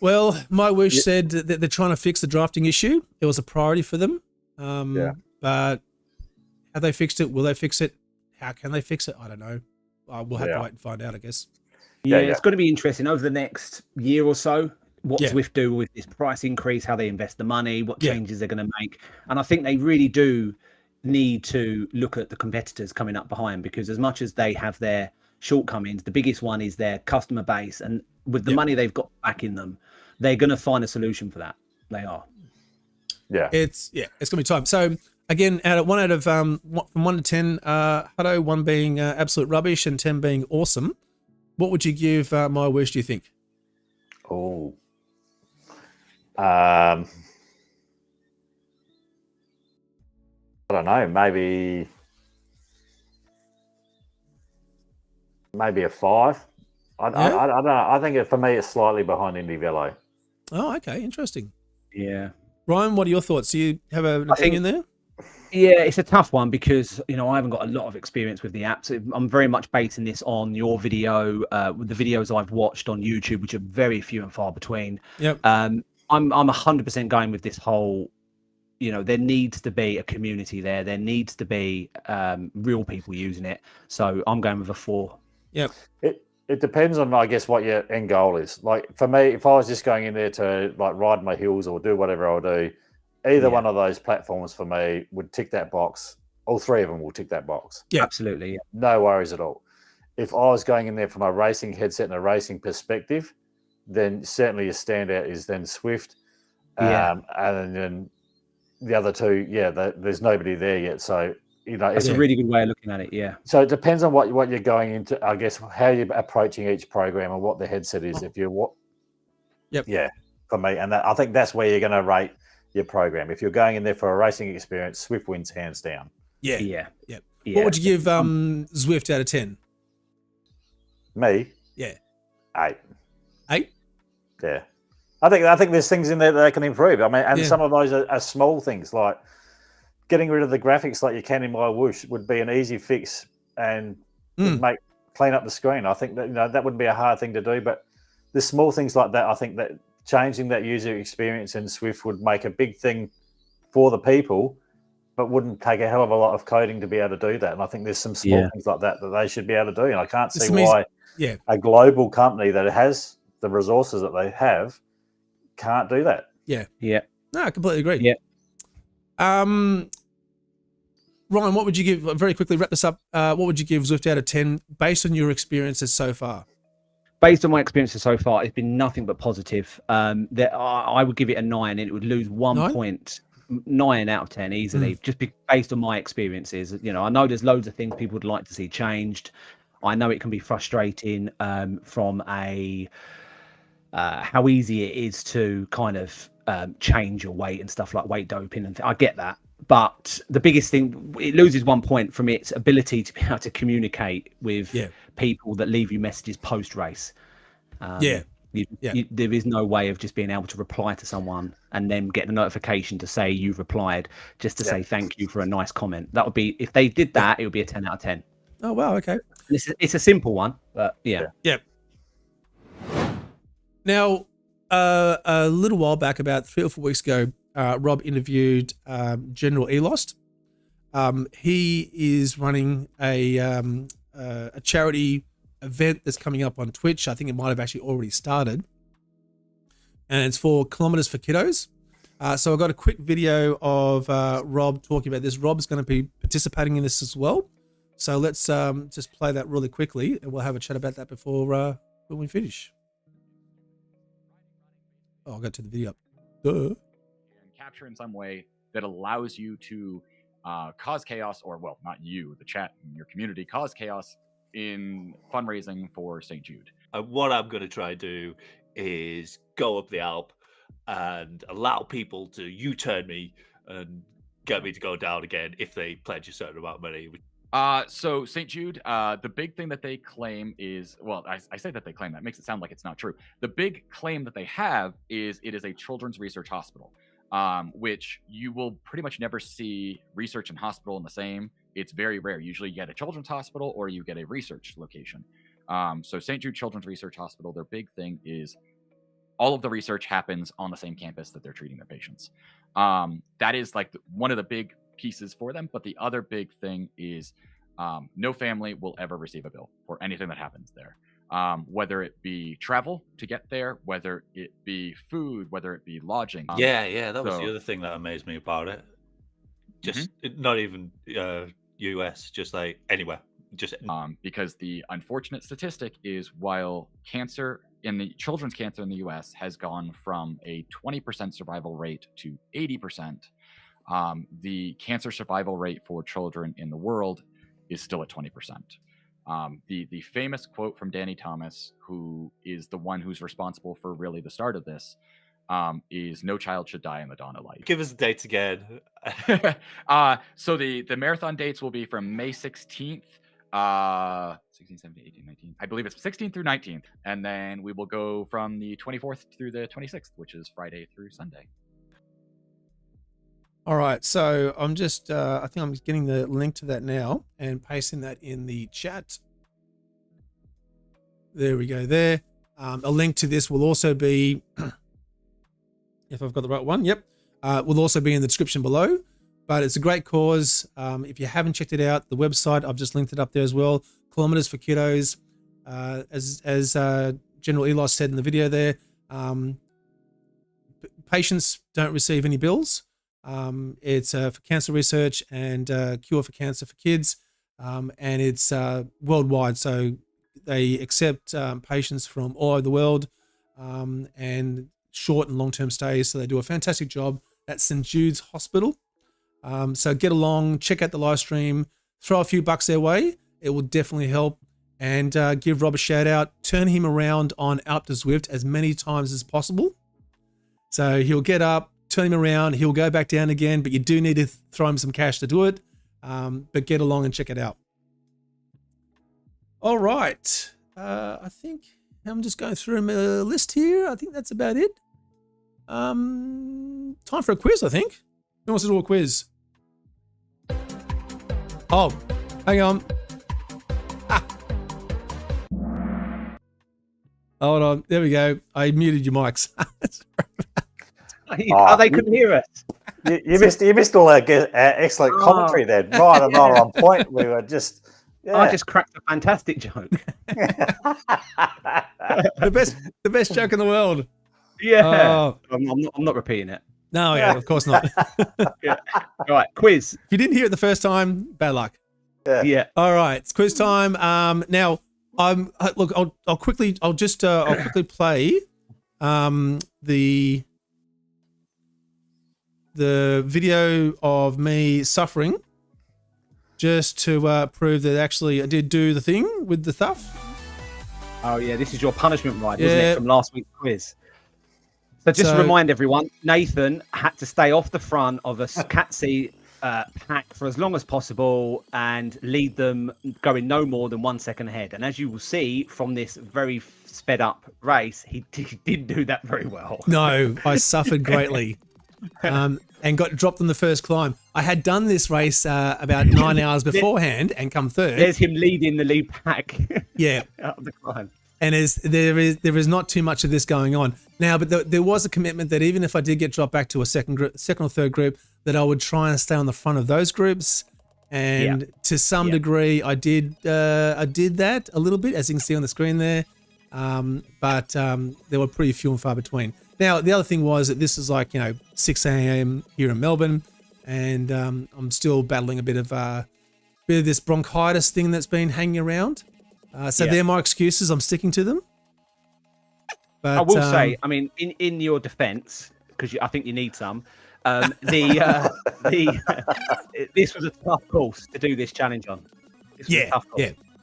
Well, MyWhoosh said that they're trying to fix the drafting issue. It was a priority for them. But have they fixed it? Will they fix it? How can they fix it? I don't know. We'll have to wait and find out, I guess. Yeah, it's going to be interesting over the next year or so. What Zwift do with this price increase, how they invest the money, what changes they're going to make. And I think they really do need to look at the competitors coming up behind, because as much as they have their shortcomings, the biggest one is their customer base. And with the money they've got back in them, they're going to find a solution for that. They are. Yeah. It's going to be time. So again, from 1 to 10, Hutto, 1 being absolute rubbish and 10 being awesome, what would you give MyWhoosh, do you think? Oh. I don't know, maybe a 5. I don't know. I think for me, it's slightly behind Indievelo. Oh, okay, interesting. Yeah. Ryan, what are your thoughts? Do you have an opinion there? Yeah, it's a tough one because I haven't got a lot of experience with the apps. I'm very much basing this on your video, with the videos I've watched on YouTube, which are very few and far between. Yep. I'm 100% going with this whole. There needs to be a community there. There needs to be real people using it. So I'm going with a 4. Yep. It depends on, I guess, what your end goal is. Like for me, if I was just going in there to like ride my hills or do whatever I'll do, either one of those platforms for me would tick that box. All 3 of them will tick that box. Yeah, absolutely. Yeah. No worries at all. If I was going in there from a racing headset and a racing perspective, then certainly a standout is then Zwift. And then the other 2, there's nobody there yet. So, it's a really good way of looking at it. Yeah. So it depends on what you're going into, I guess, how you're approaching each program and what the headset is. If you're what, for me, and I think that's where you're going to rate your program. If you're going in there for a racing experience, Zwift wins hands down. Yeah. What would you give Zwift out of 10? Me? Yeah. 8. 8? Yeah. I think there's things in there that they can improve. I mean, and some of those are small things, like getting rid of the graphics like you can in MyWhoosh would be an easy fix and clean up the screen. I think that that wouldn't be a hard thing to do, but the small things like that, I think that changing that user experience in Zwift would make a big thing for the people, but wouldn't take a hell of a lot of coding to be able to do that. And I think there's some small things like that they should be able to do. And I can't see why a global company that has the resources that they have can't do that. Yeah. No, I completely agree. Yeah. Ryan, what would you give? Very quickly, wrap this up. What would you give Zwift out of 10 based on your experiences so far? Based on my experiences so far, it's been nothing but positive. I would give it a 9, and it would lose 1 point. 9 out of 10 easily, just based on my experiences. I know there's loads of things people would like to see changed. I know it can be frustrating from a how easy it is to kind of change your weight and stuff like weight doping, and I get that. But the biggest thing, it loses 1 point from its ability to be able to communicate with people that leave you messages post race. There is no way of just being able to reply to someone and then get the notification to say you've replied, just to say thank you for a nice comment. That would be, if they did that, it would be a 10 out of 10. Oh, wow. Okay. It's a simple one, but yeah. Now, a little while back, about 3 or 4 weeks ago, Rob interviewed General Elost. He is running a charity event that's coming up on Twitch. I think it might have actually already started, and it's for Kilometers for Kiddos. So I got a quick video of Rob talking about this. Rob's going to be participating in this as well. So let's just play that really quickly, and we'll have a chat about that before when we finish. Oh, I'll go to the video up. And capture in some way that allows you to cause chaos, or, well, not you, the chat in your community, cause chaos in fundraising for St. Jude. What I'm going to try and do is go up the Alp and allow people to U-turn me and get me to go down again if they pledge a certain amount of money. So St. Jude, the big thing that they claim is, well, I say that they claim, that makes it sound like it's not true. The big claim that they have is it is a children's research hospital, which you will pretty much never see research and hospital in the same. It's very rare. Usually you get a children's hospital or you get a research location. So St. Jude Children's Research Hospital, their big thing is all of the research happens on the same campus that they're treating their patients. That is like one of the big pieces for them. But the other big thing is no family will ever receive a bill for anything that happens there. Whether it be travel to get there, whether it be food, whether it be lodging. That was the other thing that amazed me about it. Just not even US, just like anywhere. Just because the unfortunate statistic is, while cancer in the children's cancer in the US has gone from a 20% survival rate to 80%, the cancer survival rate for children in the world is still at 20%. The famous quote from Danny Thomas, who is the one who's responsible for really the start of this, is "No child should die in the dawn of life." Give us the dates again. So the marathon dates will be from May 16th 16, 17, 18, 19. I believe it's 16th through 19th. And then we will go from the 24th through the 26th, which is Friday through Sunday. All right, so I'm just, I think I'm getting the link to that now and pasting that in the chat. There we go there. A link to this will also be, if I've got the right one, yep, will also be in the description below. But it's a great cause. If you haven't checked it out, the website, I've just linked it up there as well. Kilometers for Kiddos. As General Elos said in the video there, patients don't receive any bills. It's for cancer research and cure for cancer for kids. And it's worldwide. So they accept patients from all over the world and short and long-term stays. So they do a fantastic job at St. Jude's Hospital. So get along, check out the live stream, throw a few bucks their way. It will definitely help. And give Rob a shout out. Turn him around on Out to Zwift as many times as possible. So he'll get up, turn him around, he'll go back down again, but you do need to throw him some cash to do it. But get along and check it out. All right. I think I'm just going through my list here. I think that's about it. Time for a quiz, I think. Who wants to do a quiz? Oh, hang on. Hold on. There we go. I muted your mics. They couldn't hear us. You missed all our excellent commentary then. Right and not on point. We were just. Yeah. I just cracked a fantastic joke. the best joke in the world. Yeah. I'm not repeating it. No, yeah, of course not. Yeah. All right, quiz. If you didn't hear it the first time, bad luck. Yeah. All right, it's quiz time. Now, I'll quickly play the video of me suffering, just to prove that actually I did do the thing with the stuff. Oh yeah, this is your punishment ride, wasn't it, from last week's quiz? So just to remind everyone, Nathan had to stay off the front of a cat seat pack for as long as possible and lead them going no more than 1 second ahead. And as you will see from this very sped up race, he didn't do that very well. No, I suffered greatly and got dropped on the first climb. I had done this race about 9 hours beforehand and come third. There's him leading the lead pack. Yeah. Out of the climb. And there is not too much of this going on now, but there was a commitment that even if I did get dropped back to a second or third group, that I would try and stay on the front of those groups. And to some degree, I did that a little bit, as you can see on the screen there. But there were pretty few and far between. Now, the other thing was that this is like 6 a.m. here in Melbourne, and I'm still battling a bit of this bronchitis thing that's been hanging around. So they're my excuses. I'm sticking to them. But I will say, I mean, in your defence, because I think you need some. This was a tough course to do this challenge on. Yeah.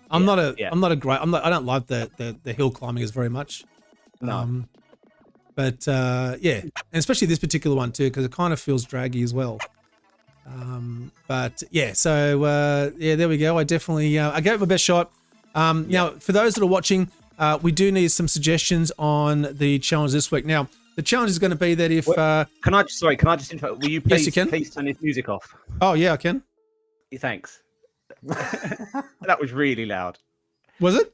I don't like the hill climbing as very much. No. But and especially this particular one too, because it kind of feels draggy as well. But yeah, so there we go. I definitely I gave it my best shot. Now, for those that are watching, we do need some suggestions on the challenge this week. Now, the challenge is going to be that if can I just interrupt? Will you please, yes, you can. Please turn this music off? Oh yeah, I can. Thanks. That was really loud. Was it?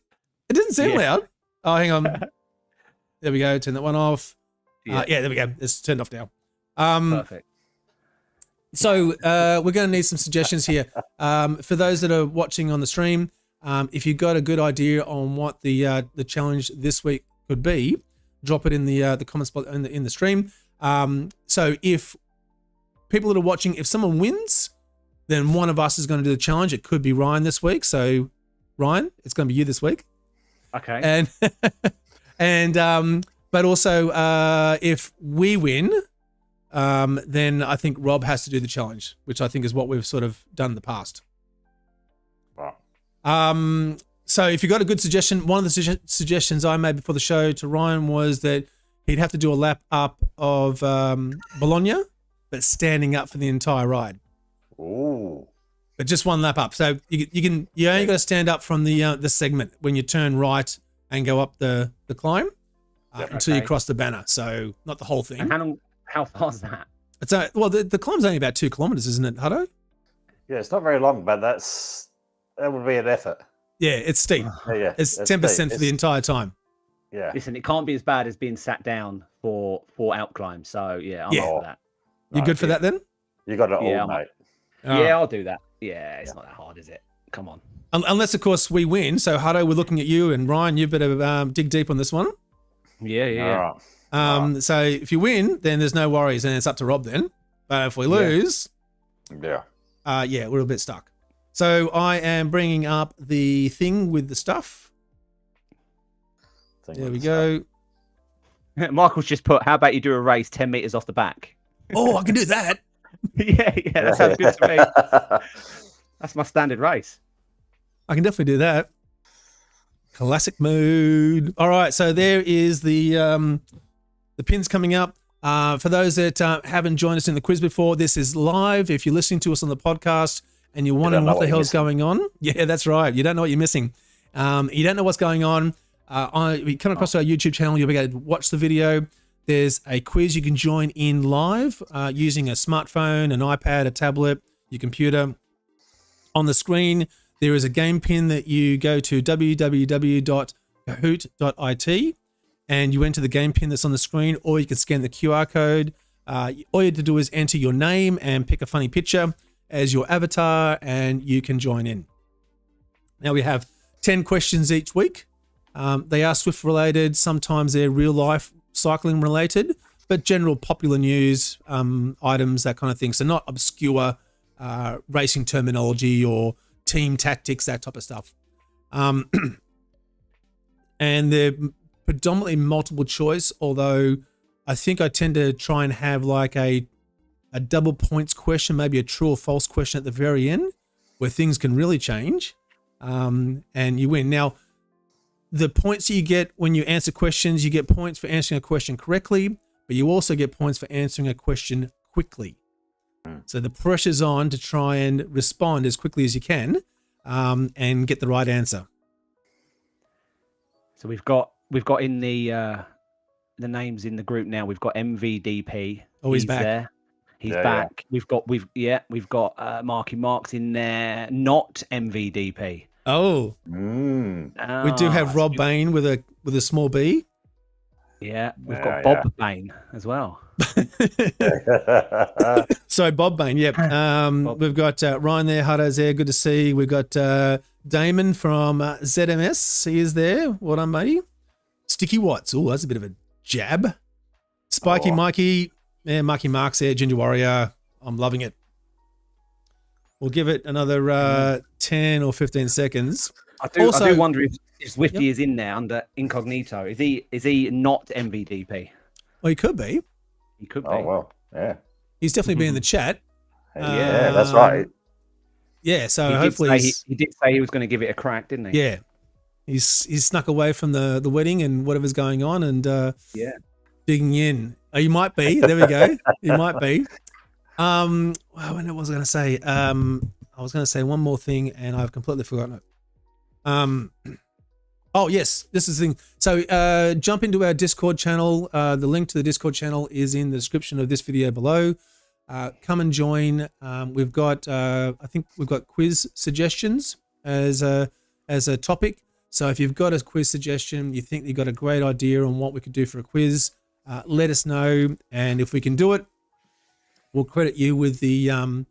It didn't sound loud. Oh, hang on. There we go. Turn that one off. Yeah, there we go. It's turned off now. Perfect. So we're going to need some suggestions here. For those that are watching on the stream, if you've got a good idea on what the challenge this week could be, drop it in the comment spot in the stream. So if people that are watching, if someone wins, then one of us is going to do the challenge. It could be Ryan this week. So Ryan, it's going to be you this week. Okay. And but also if we win, then I think Rob has to do the challenge, which I think is what we've sort of done in the past. Wow. So if you got a good suggestion, one of the suggestions I made before the show to Ryan was that he'd have to do a lap up of Bologna, but standing up for the entire ride. Ooh. but just one lap up. So you only got to stand up from the segment when you turn right and go up the climb until you cross the banner. So not the whole thing. And how far is that? It's well, the climb's only about 2 kilometers, isn't it, Hutto? Yeah, it's not very long, but that would be an effort. Yeah, it's steep. Yeah, it's 10% for the entire time. Yeah. Listen, it can't be as bad as being sat down for out climb. So yeah, I'm up for that. You good for that then? You got it all, mate. Yeah, I'll do that. Yeah, it's not that hard, is it? Come on. Unless, of course, we win. So, Hutto, we're looking at you, and Ryan, you better dig deep on this one. Yeah. All right. So if you win, then there's no worries, and it's up to Rob then. But if we lose, yeah, we're a bit stuck. So I am bringing up the thing with the stuff. There we go. Michael's just put, how about you do a race 10 meters off the back? Oh, I can do that. yeah, that sounds good to me. That's my standard race. I can definitely do that. Classic mode. All right, so there is the pins coming up. For those that haven't joined us in the quiz before, this is live. If you're listening to us on the podcast and you're wondering what the hell's going on, yeah, that's right. You don't know what you're missing. You don't know what's going on. We come across our YouTube channel, you'll be able to watch the video. There's a quiz you can join in live using a smartphone, an iPad, a tablet, your computer. On the screen, there is a game pin that you go to www.kahoot.it and you enter the game pin that's on the screen, or you can scan the QR code. All you have to do is enter your name and pick a funny picture as your avatar, and you can join in. Now we have 10 questions each week. They are Zwift related. Sometimes they're real life cycling related, but general popular news items, that kind of thing. So not obscure racing terminology or team tactics, that type of stuff. And they're predominantly multiple choice, although I think I tend to try and have like a double points question, maybe a true or false question at the very end, where things can really change, and you win. Now, the points you get when you answer questions, you get points for answering a question correctly, but you also get points for answering a question quickly. So the pressure's on to try and respond as quickly as you can, and get the right answer. So we've got in the names in the group now. We've got MVDP. Oh, he's back. There. He's back. Yeah. We've got Marky Marks in there. Not MVDP. Oh. We do have Rob Bane with a small B. Yeah, we've got Bob Bane as well. So Bob Bane, yep. We've got Ryan there, Hutto's there, good to see. We've got Damon from ZMS. He is there. Well done, matey. Sticky Watts. Oh, that's a bit of a jab. Spiky Mikey. Yeah, Mikey Marks there. Ginger Warrior. I'm loving it. We'll give it another 10 or 15 seconds. I do wonder if Zwifty is in there under incognito. Is he not MVDP? Well, he could be. He could be. Oh, well, yeah. He's definitely been in the chat. Yeah, that's right. Yeah, so hopefully he did say he was going to give it a crack, didn't he? Yeah, he's snuck away from the wedding and whatever's going on, and digging in. Oh, you might be. There we go. You might be. Well, what was I going to say? I was going to say one more thing, and I've completely forgotten it. Oh yes, this is the thing. So jump into our Discord channel. The link to the Discord channel is in the description of this video below. Come and join. We've got I think we've got quiz suggestions as a topic. So if you've got a quiz suggestion, you think you've got a great idea on what we could do for a quiz, let us know, and if we can do it, we'll credit you with the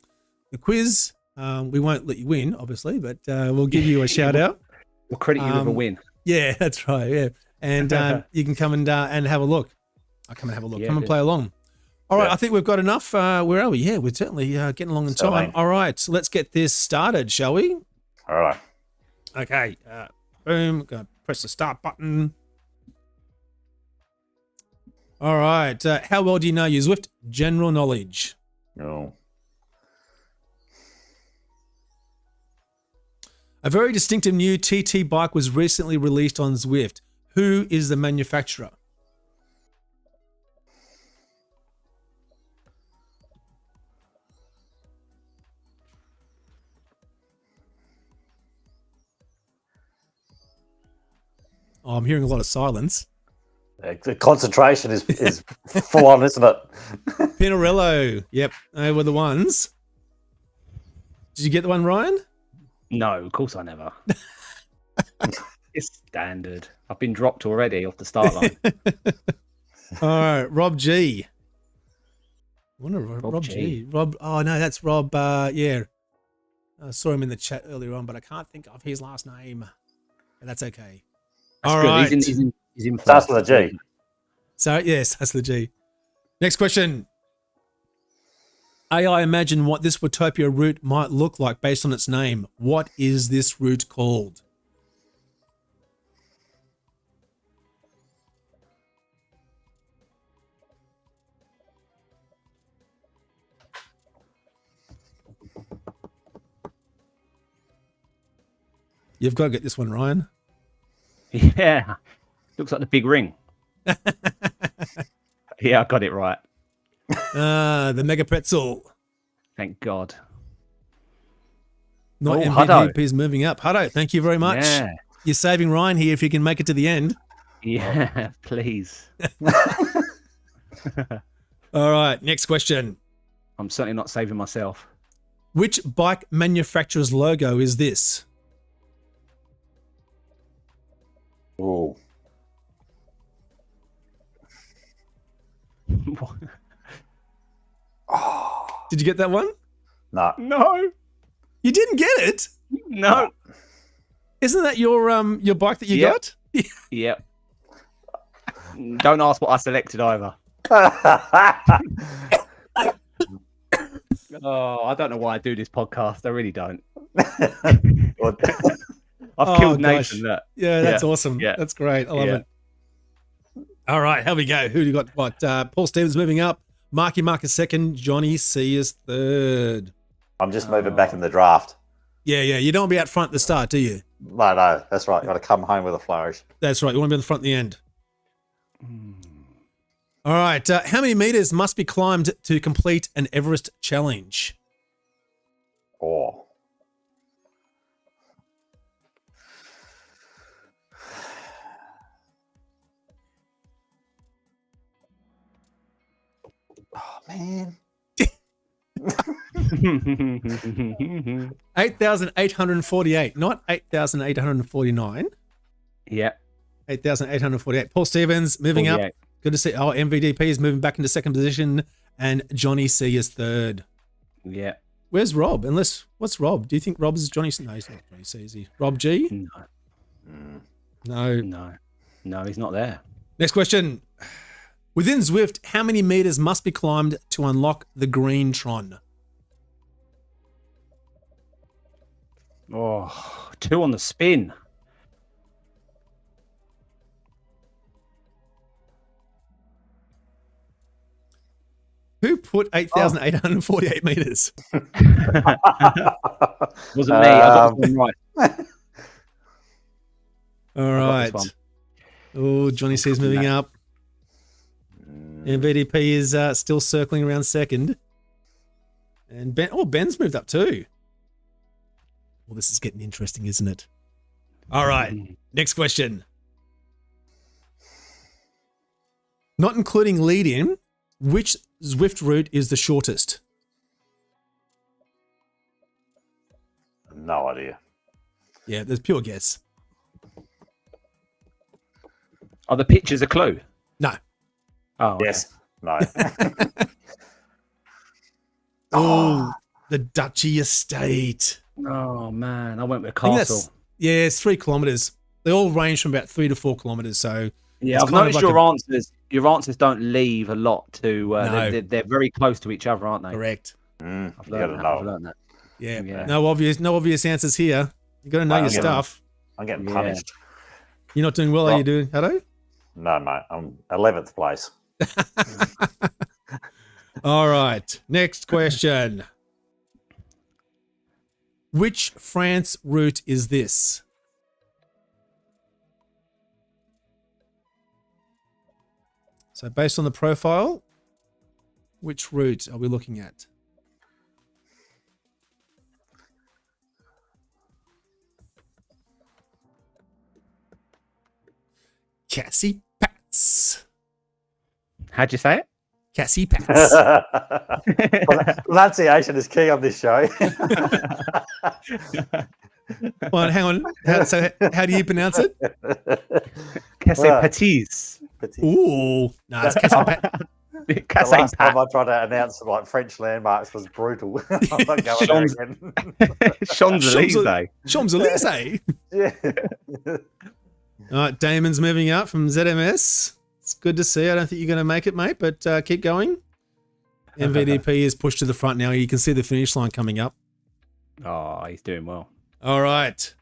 quiz. We won't let you win, obviously, but we'll give you a shout out. We'll credit you with a win. Yeah, that's right. Yeah, and you can come and have a look. Come and have a look. Come and play along. All right, I think we've got enough. Where are we? Yeah, we're certainly getting along in time. All right, so let's get this started, shall we? All right. Okay. Boom. Gonna press the start button. All right. How well do you know your Zwift general knowledge? No. A very distinctive new TT bike was recently released on Zwift. Who is the manufacturer? Oh, I'm hearing a lot of silence. The concentration is full on, isn't it? Pinarello. Yep, they were the ones. Did you get the one, Ryan? No, of course I never. It's standard. I've been dropped already off the start line. All right, Rob G. I wonder Rob G. G. Rob. Oh no, that's Rob. Yeah, I saw him in the chat earlier on, but I can't think of his last name. But that's okay. That's All good. right. He's in Starts first. with a G. So yes, that's the G. Next question. AI, imagine what this Watopia route might look like based on its name. What is this route called? You've got to get this one, Ryan. Yeah. Looks like the big ring. Yeah, I got it right. The Mega Pretzel. Thank God. Not Oh, MVP Hutto. is moving up. Hutto, thank you very much. Yeah. You're saving Ryan here if you can make it to the end. Yeah, please. All right, next question. I'm certainly not saving myself. Which bike manufacturer's logo is this? Ooh. Did you get that one? No. No. You didn't get it? No. Isn't that your bike that you Yep. got? Yep. Don't ask what I selected either. Oh, I don't know why I do this podcast. I really don't. I've killed gosh. Nathan. Look. Yeah, that's Yeah. awesome. Yeah. That's great. I love Yeah. it. All right, here we go. Who do you got? What? Paul Stevens moving up. Marky Mark is second. Johnny C is third. I'm just moving back in the draft. Yeah. You don't want to be out front at the start, do you? No, that's right. Got to come home with a flourish. That's right. You want to be on the front at the end. All right. How many meters must be climbed to complete an Everest challenge? Oh. Oh, man. 8,848, not 8,849. Yep. 8,848. Paul Stevens moving up. 48. Good to see. Oh, MVDP is moving back into second position, and Johnny C is third. Yeah. Where's Rob? What's Rob? Do you think Rob's Johnny C? No, he's not Johnny C, is he? Rob G? No. No, he's not there. Next question. Within Zwift, how many meters must be climbed to unlock the green Tron? Oh, 2 on the spin. Who put 8,848 meters? Wasn't me. I got this one right. All right. this one. Oh, Johnny C is moving up. MVDP is still circling around second. And Ben's moved up too. Well, this is getting interesting, isn't it? All right. Next question. Not including lead-in, which Zwift route is the shortest? No idea. Yeah, there's pure guess. Are the pictures a clue? No. Oh, okay. Yes. No. Oh, the Duchy Estate. Oh man, I went with I think Castle. it's 3 kilometers. They all range from about 3 to 4 kilometers. So Yeah, it's I've kind of noticed like your answers don't leave a lot to. No. They're very close to each other, aren't they? correct. I've You gotta learned that. know. I've learned that. Yeah. Yeah. No obvious answers here. You got to know Well, your I'm getting- stuff. I'm getting Yeah. punished. You're not doing well, are you doing, Hutto? No, mate. I'm 11th place. All right. Next question. Which France route is this? So based on the profile, which route are we looking at? Cassie Pats. How'd you say it? Cassie Pats. Pronunciation is key on this show. Well, hang on. How do you pronounce it? Casse Patis. Ooh. No, it's Cassie Pats. The last time I tried to announce like French landmarks was brutal. I'm not going there again. Champs-Élysées. Champs-Élysées. Yeah. All right, Damon's moving up from ZMS. It's good to see. I don't think you're going to make it, mate, but keep going. MVDP is pushed to the front now. You can see the finish line coming up. Oh, he's doing well. All right.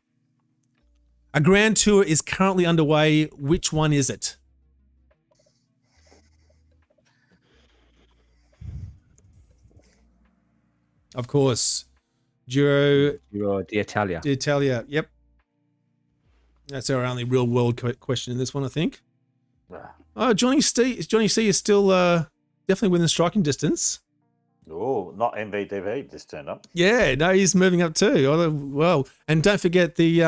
A grand tour is currently underway. Which one is it? Of course, Giro d'Italia. d'Italia. Yep. That's our only real world question in this one, I think. Oh, Johnny C is still definitely within striking distance. Oh, not MVDV just turned up. Yeah, no, he's moving up too. Oh, well, and don't forget the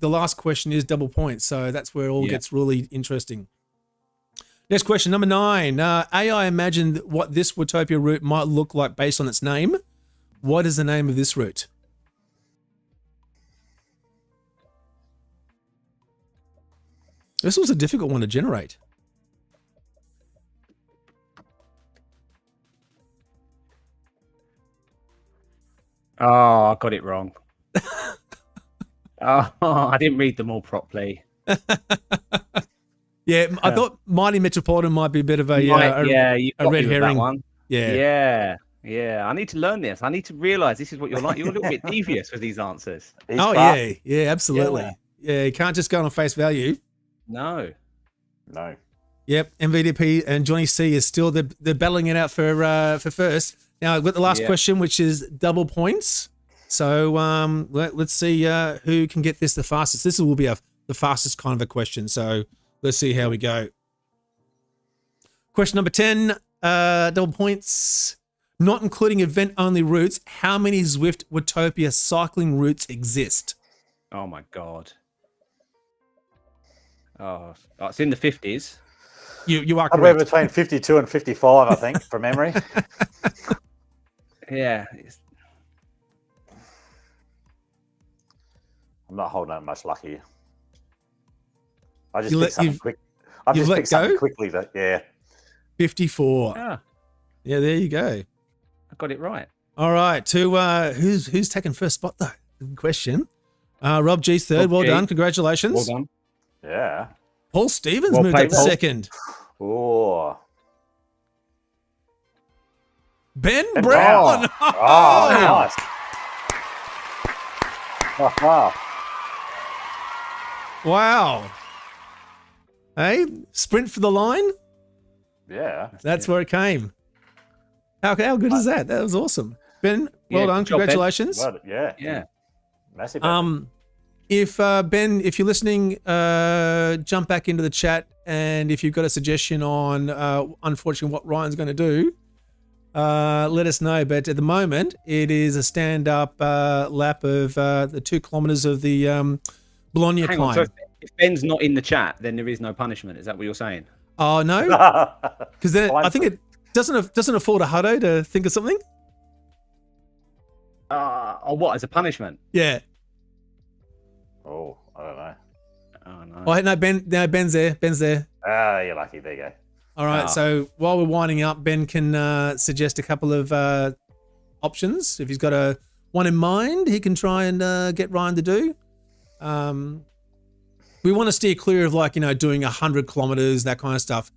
last question is double points, so that's where it all gets really interesting. Next question, number 9. AI imagined what this Watopia route might look like based on its name. What is the name of this route? This was a difficult one to generate. Oh, I got it wrong. Oh, I didn't read them all properly. Yeah, I thought Mighty Metropolitan might be a bit of a red herring. One. Yeah. I need to learn this. I need to realise this is what you're like. You're a little bit devious with these answers. Yeah, absolutely. Yeah, you can't just go on face value. No. Yep, MVDP and Johnny C is still they're battling it out for first. Now I've got the last question, which is double points. So let's see who can get this the fastest. This will be the fastest kind of a question. So let's see how we go. Question number 10, double points. Not including event-only routes, how many Zwift Watopia cycling routes exist? Oh my God. Oh, it's in the 50s. You are correct. We're between 52 and 55, I think, from memory. Yeah. I'm not holding out much luck here. I just picked something quick. I just picked something quickly. 54. Yeah, there you go. I got it right. All right. To who's taken first spot though? Good question. Rob G's third. Well done. Congratulations. Well done. Yeah. Paul Stevens moved up to second. Oh. Ben Brown. Oh, nice. Wow. Hey, sprint for the line? Yeah. That's where it came. How good is that? That was awesome. Ben, well done. Congratulations. Well, yeah. Massive. If Ben, if you're listening, jump back into the chat, and if you've got a suggestion on, unfortunately, what Ryan's going to do, let us know. But at the moment, it is a stand-up lap of the 2 kilometers of the Bologna climb. So if Ben's not in the chat, then there is no punishment. Is that what you're saying? Oh no, because I think it doesn't afford a Hutto to think of something. Or what as a punishment? Yeah. Oh, I don't know. Oh no. Oh no, Ben's there. Ben's there. Ah, you're lucky. There you go. All right. So while we're winding up, Ben can suggest a couple of options. If he's got one in mind, he can try and get Ryan to do. We want to steer clear of doing 100 kilometers, that kind of stuff.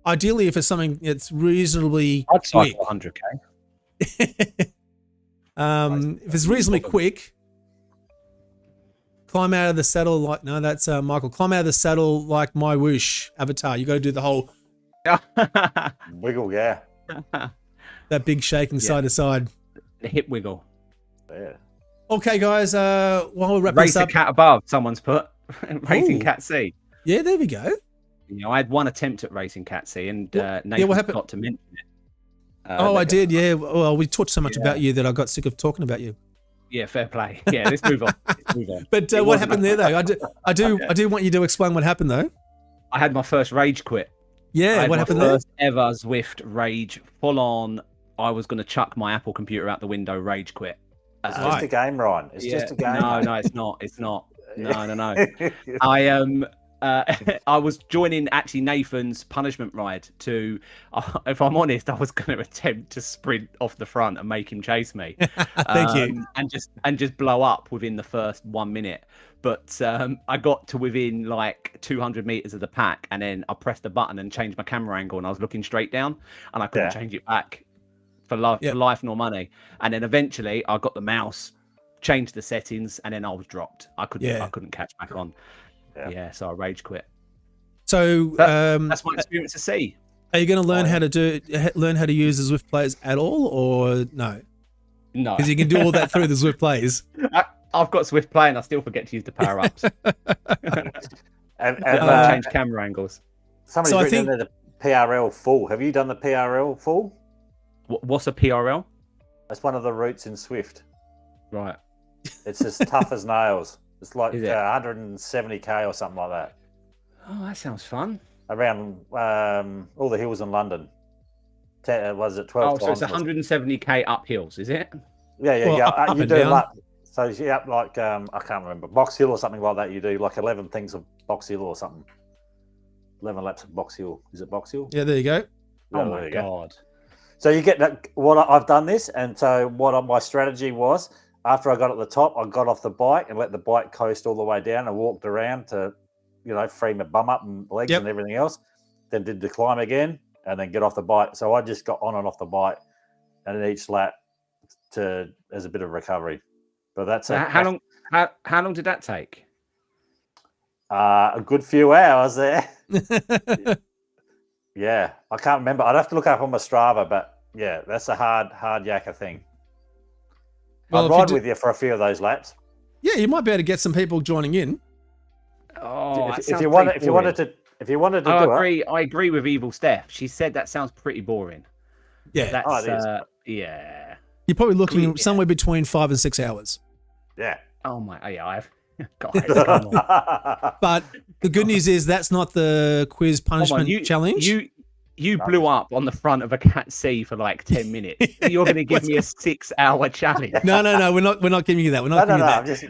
Ideally, if it's something that's reasonably I'd quick. cycle 100k. If it's reasonably quick, climb out of the saddle that's Michael. Climb out of the saddle like MyWhoosh avatar. You got to do the whole wiggle, yeah. That big shaking side to side. The hip wiggle. Yeah. Okay, guys. While we're wrapping this up, Race a cat above. Someone's put racing cat C. Yeah, there we go. I had one attempt at racing cat C, and Nathan got to mention it. I did. Yeah. Well, we talked so much about you that I got sick of talking about you. Yeah, fair play. Yeah, let's move on. But what happened there, though? I do want you to explain what happened, though. I had my first rage quit. Yeah, what happened there? First ever Zwift rage, full on. I was going to chuck my Apple computer out the window. Rage quit. It's just a game, Ryan. It's just a game. No, no, it's not. It's not. No. I was joining actually Nathan's punishment ride to, if I'm honest, I was going to attempt to sprint off the front and make him chase me. Thank you. And just blow up within the first 1 minute. But I got to within like 200 meters of the pack, and then I pressed the button and changed my camera angle, and I was looking straight down, and I couldn't change it back for life nor money. And then eventually I got the mouse, changed the settings, and then I was dropped. I couldn't catch back on. Yeah, so I rage quit. So that's my experience to see. Are you going to learn how to use the Zwift Players at all, or no? No, because you can do all that through the Zwift Players. I've got Zwift Play and I still forget to use the power ups. and change camera angles. Somebody's written in there the PRL full. Have you done the PRL full? What's a PRL? That's one of the routes in Zwift. Right. It's as tough as nails. It's like 170k or something like that. Oh, that sounds fun. Around all the hills in London. Was it 12 times? So it's 170k up hills, is it? Yeah. You do lap. So you're up like, I can't remember, Box Hill or something like that. You do like 11 things of Box Hill or something. 11 laps of Box Hill. Is it Box Hill? Yeah, there you go. Oh my God. So you get that. I've done this. And so my strategy was, after I got at the top, I got off the bike and let the bike coast all the way down and walked around to, free my bum up and legs and everything else. Then did the climb again and then get off the bike. So I just got on and off the bike and in each lap as a bit of recovery. But that's how long did that take? A good few hours there. Yeah, I can't remember. I'd have to look up on my Strava, but yeah, that's a hard yakka thing. Well, I'd ride with you for a few of those laps. Yeah, you might be able to get some people joining in. Oh, if you wanted to do it. I agree with Evil Steph. She said that sounds pretty boring. Yeah, that's yeah. You're probably looking somewhere between 5 and 6 hours. Yeah. Oh my, guys, come on. But the good news is that's not the quiz punishment challenge. You blew up on the front of a Cat C for like 10 minutes. You're going to give me a 6-hour challenge? No. We're not giving you that. We're not giving you that. I'm just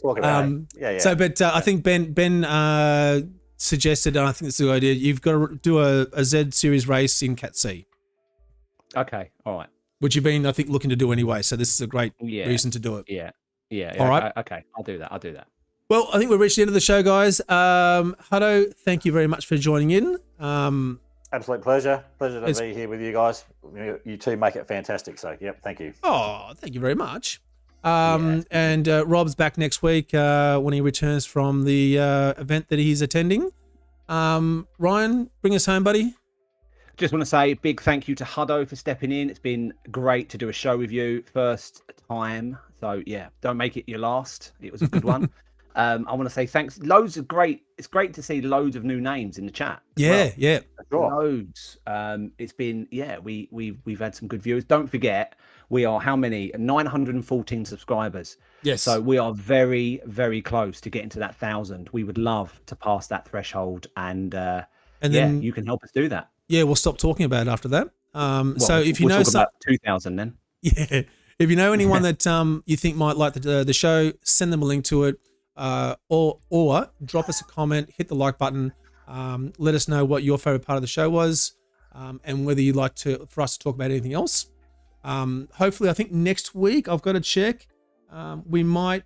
talking about it. So, but I think Ben suggested, and I think it's a good idea. You've got to do a Z Series race in Cat C. Okay. All right. Which you've been, I think, looking to do anyway. So this is a great reason to do it. Yeah. All right. Okay. I'll do that. Well, I think we've reached the end of the show, guys. Hutto, thank you very much for joining in. Absolute pleasure. Pleasure to be here with you guys. You two make it fantastic. So, thank you. Oh, thank you very much. And Rob's back next week when he returns from the event that he's attending. Ryan, bring us home, buddy. Just want to say a big thank you to Hutto for stepping in. It's been great to do a show with you. First time. So, don't make it your last. It was a good one. I want to say thanks. It's great to see loads of new names in the chat. Yeah. Loads. It's been, we've had some good viewers. Don't forget, we are how many? 914 subscribers. Yes. So we are very, very close to getting to that 1,000. We would love to pass that threshold, and then you can help us do that. Yeah, we'll stop talking about it after that. So if you we'll know about 2,000 then. Yeah. If you know anyone that you think might like the show, send them a link to it. Or drop us a comment, hit the like button, let us know what your favorite part of the show was, and whether you'd like for us to talk about anything else. Hopefully, I think next week I've got to check. We might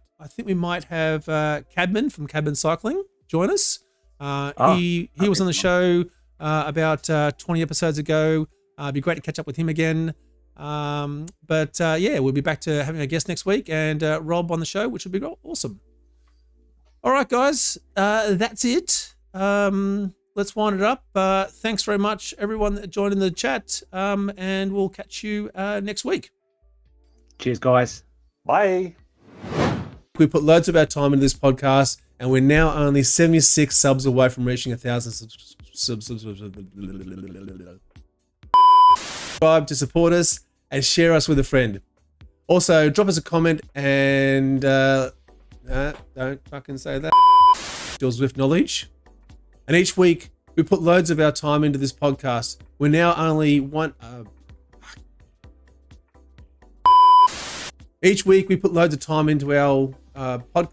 have Cadman from Cadman Cycling join us. He was on the show about 20 episodes ago. It'd be great to catch up with him again. But we'll be back to having a guest next week, and Rob on the show, which would be awesome. All right, guys, that's it. Let's wind it up. Thanks very much, everyone that joined in the chat, and we'll catch you next week. Cheers, guys. Bye. We put loads of our time into this podcast, and we're now only 76 subs away from reaching 1,000 subscribe to support us and share us with a friend. Also, drop us a comment and don't fucking say that. Your Zwift knowledge. And each week we put loads of our time into this podcast. We're now only each week we put loads of time into our podcast,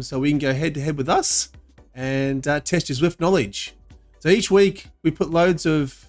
so we can go head to head with us and test your Zwift knowledge. So each week we put loads of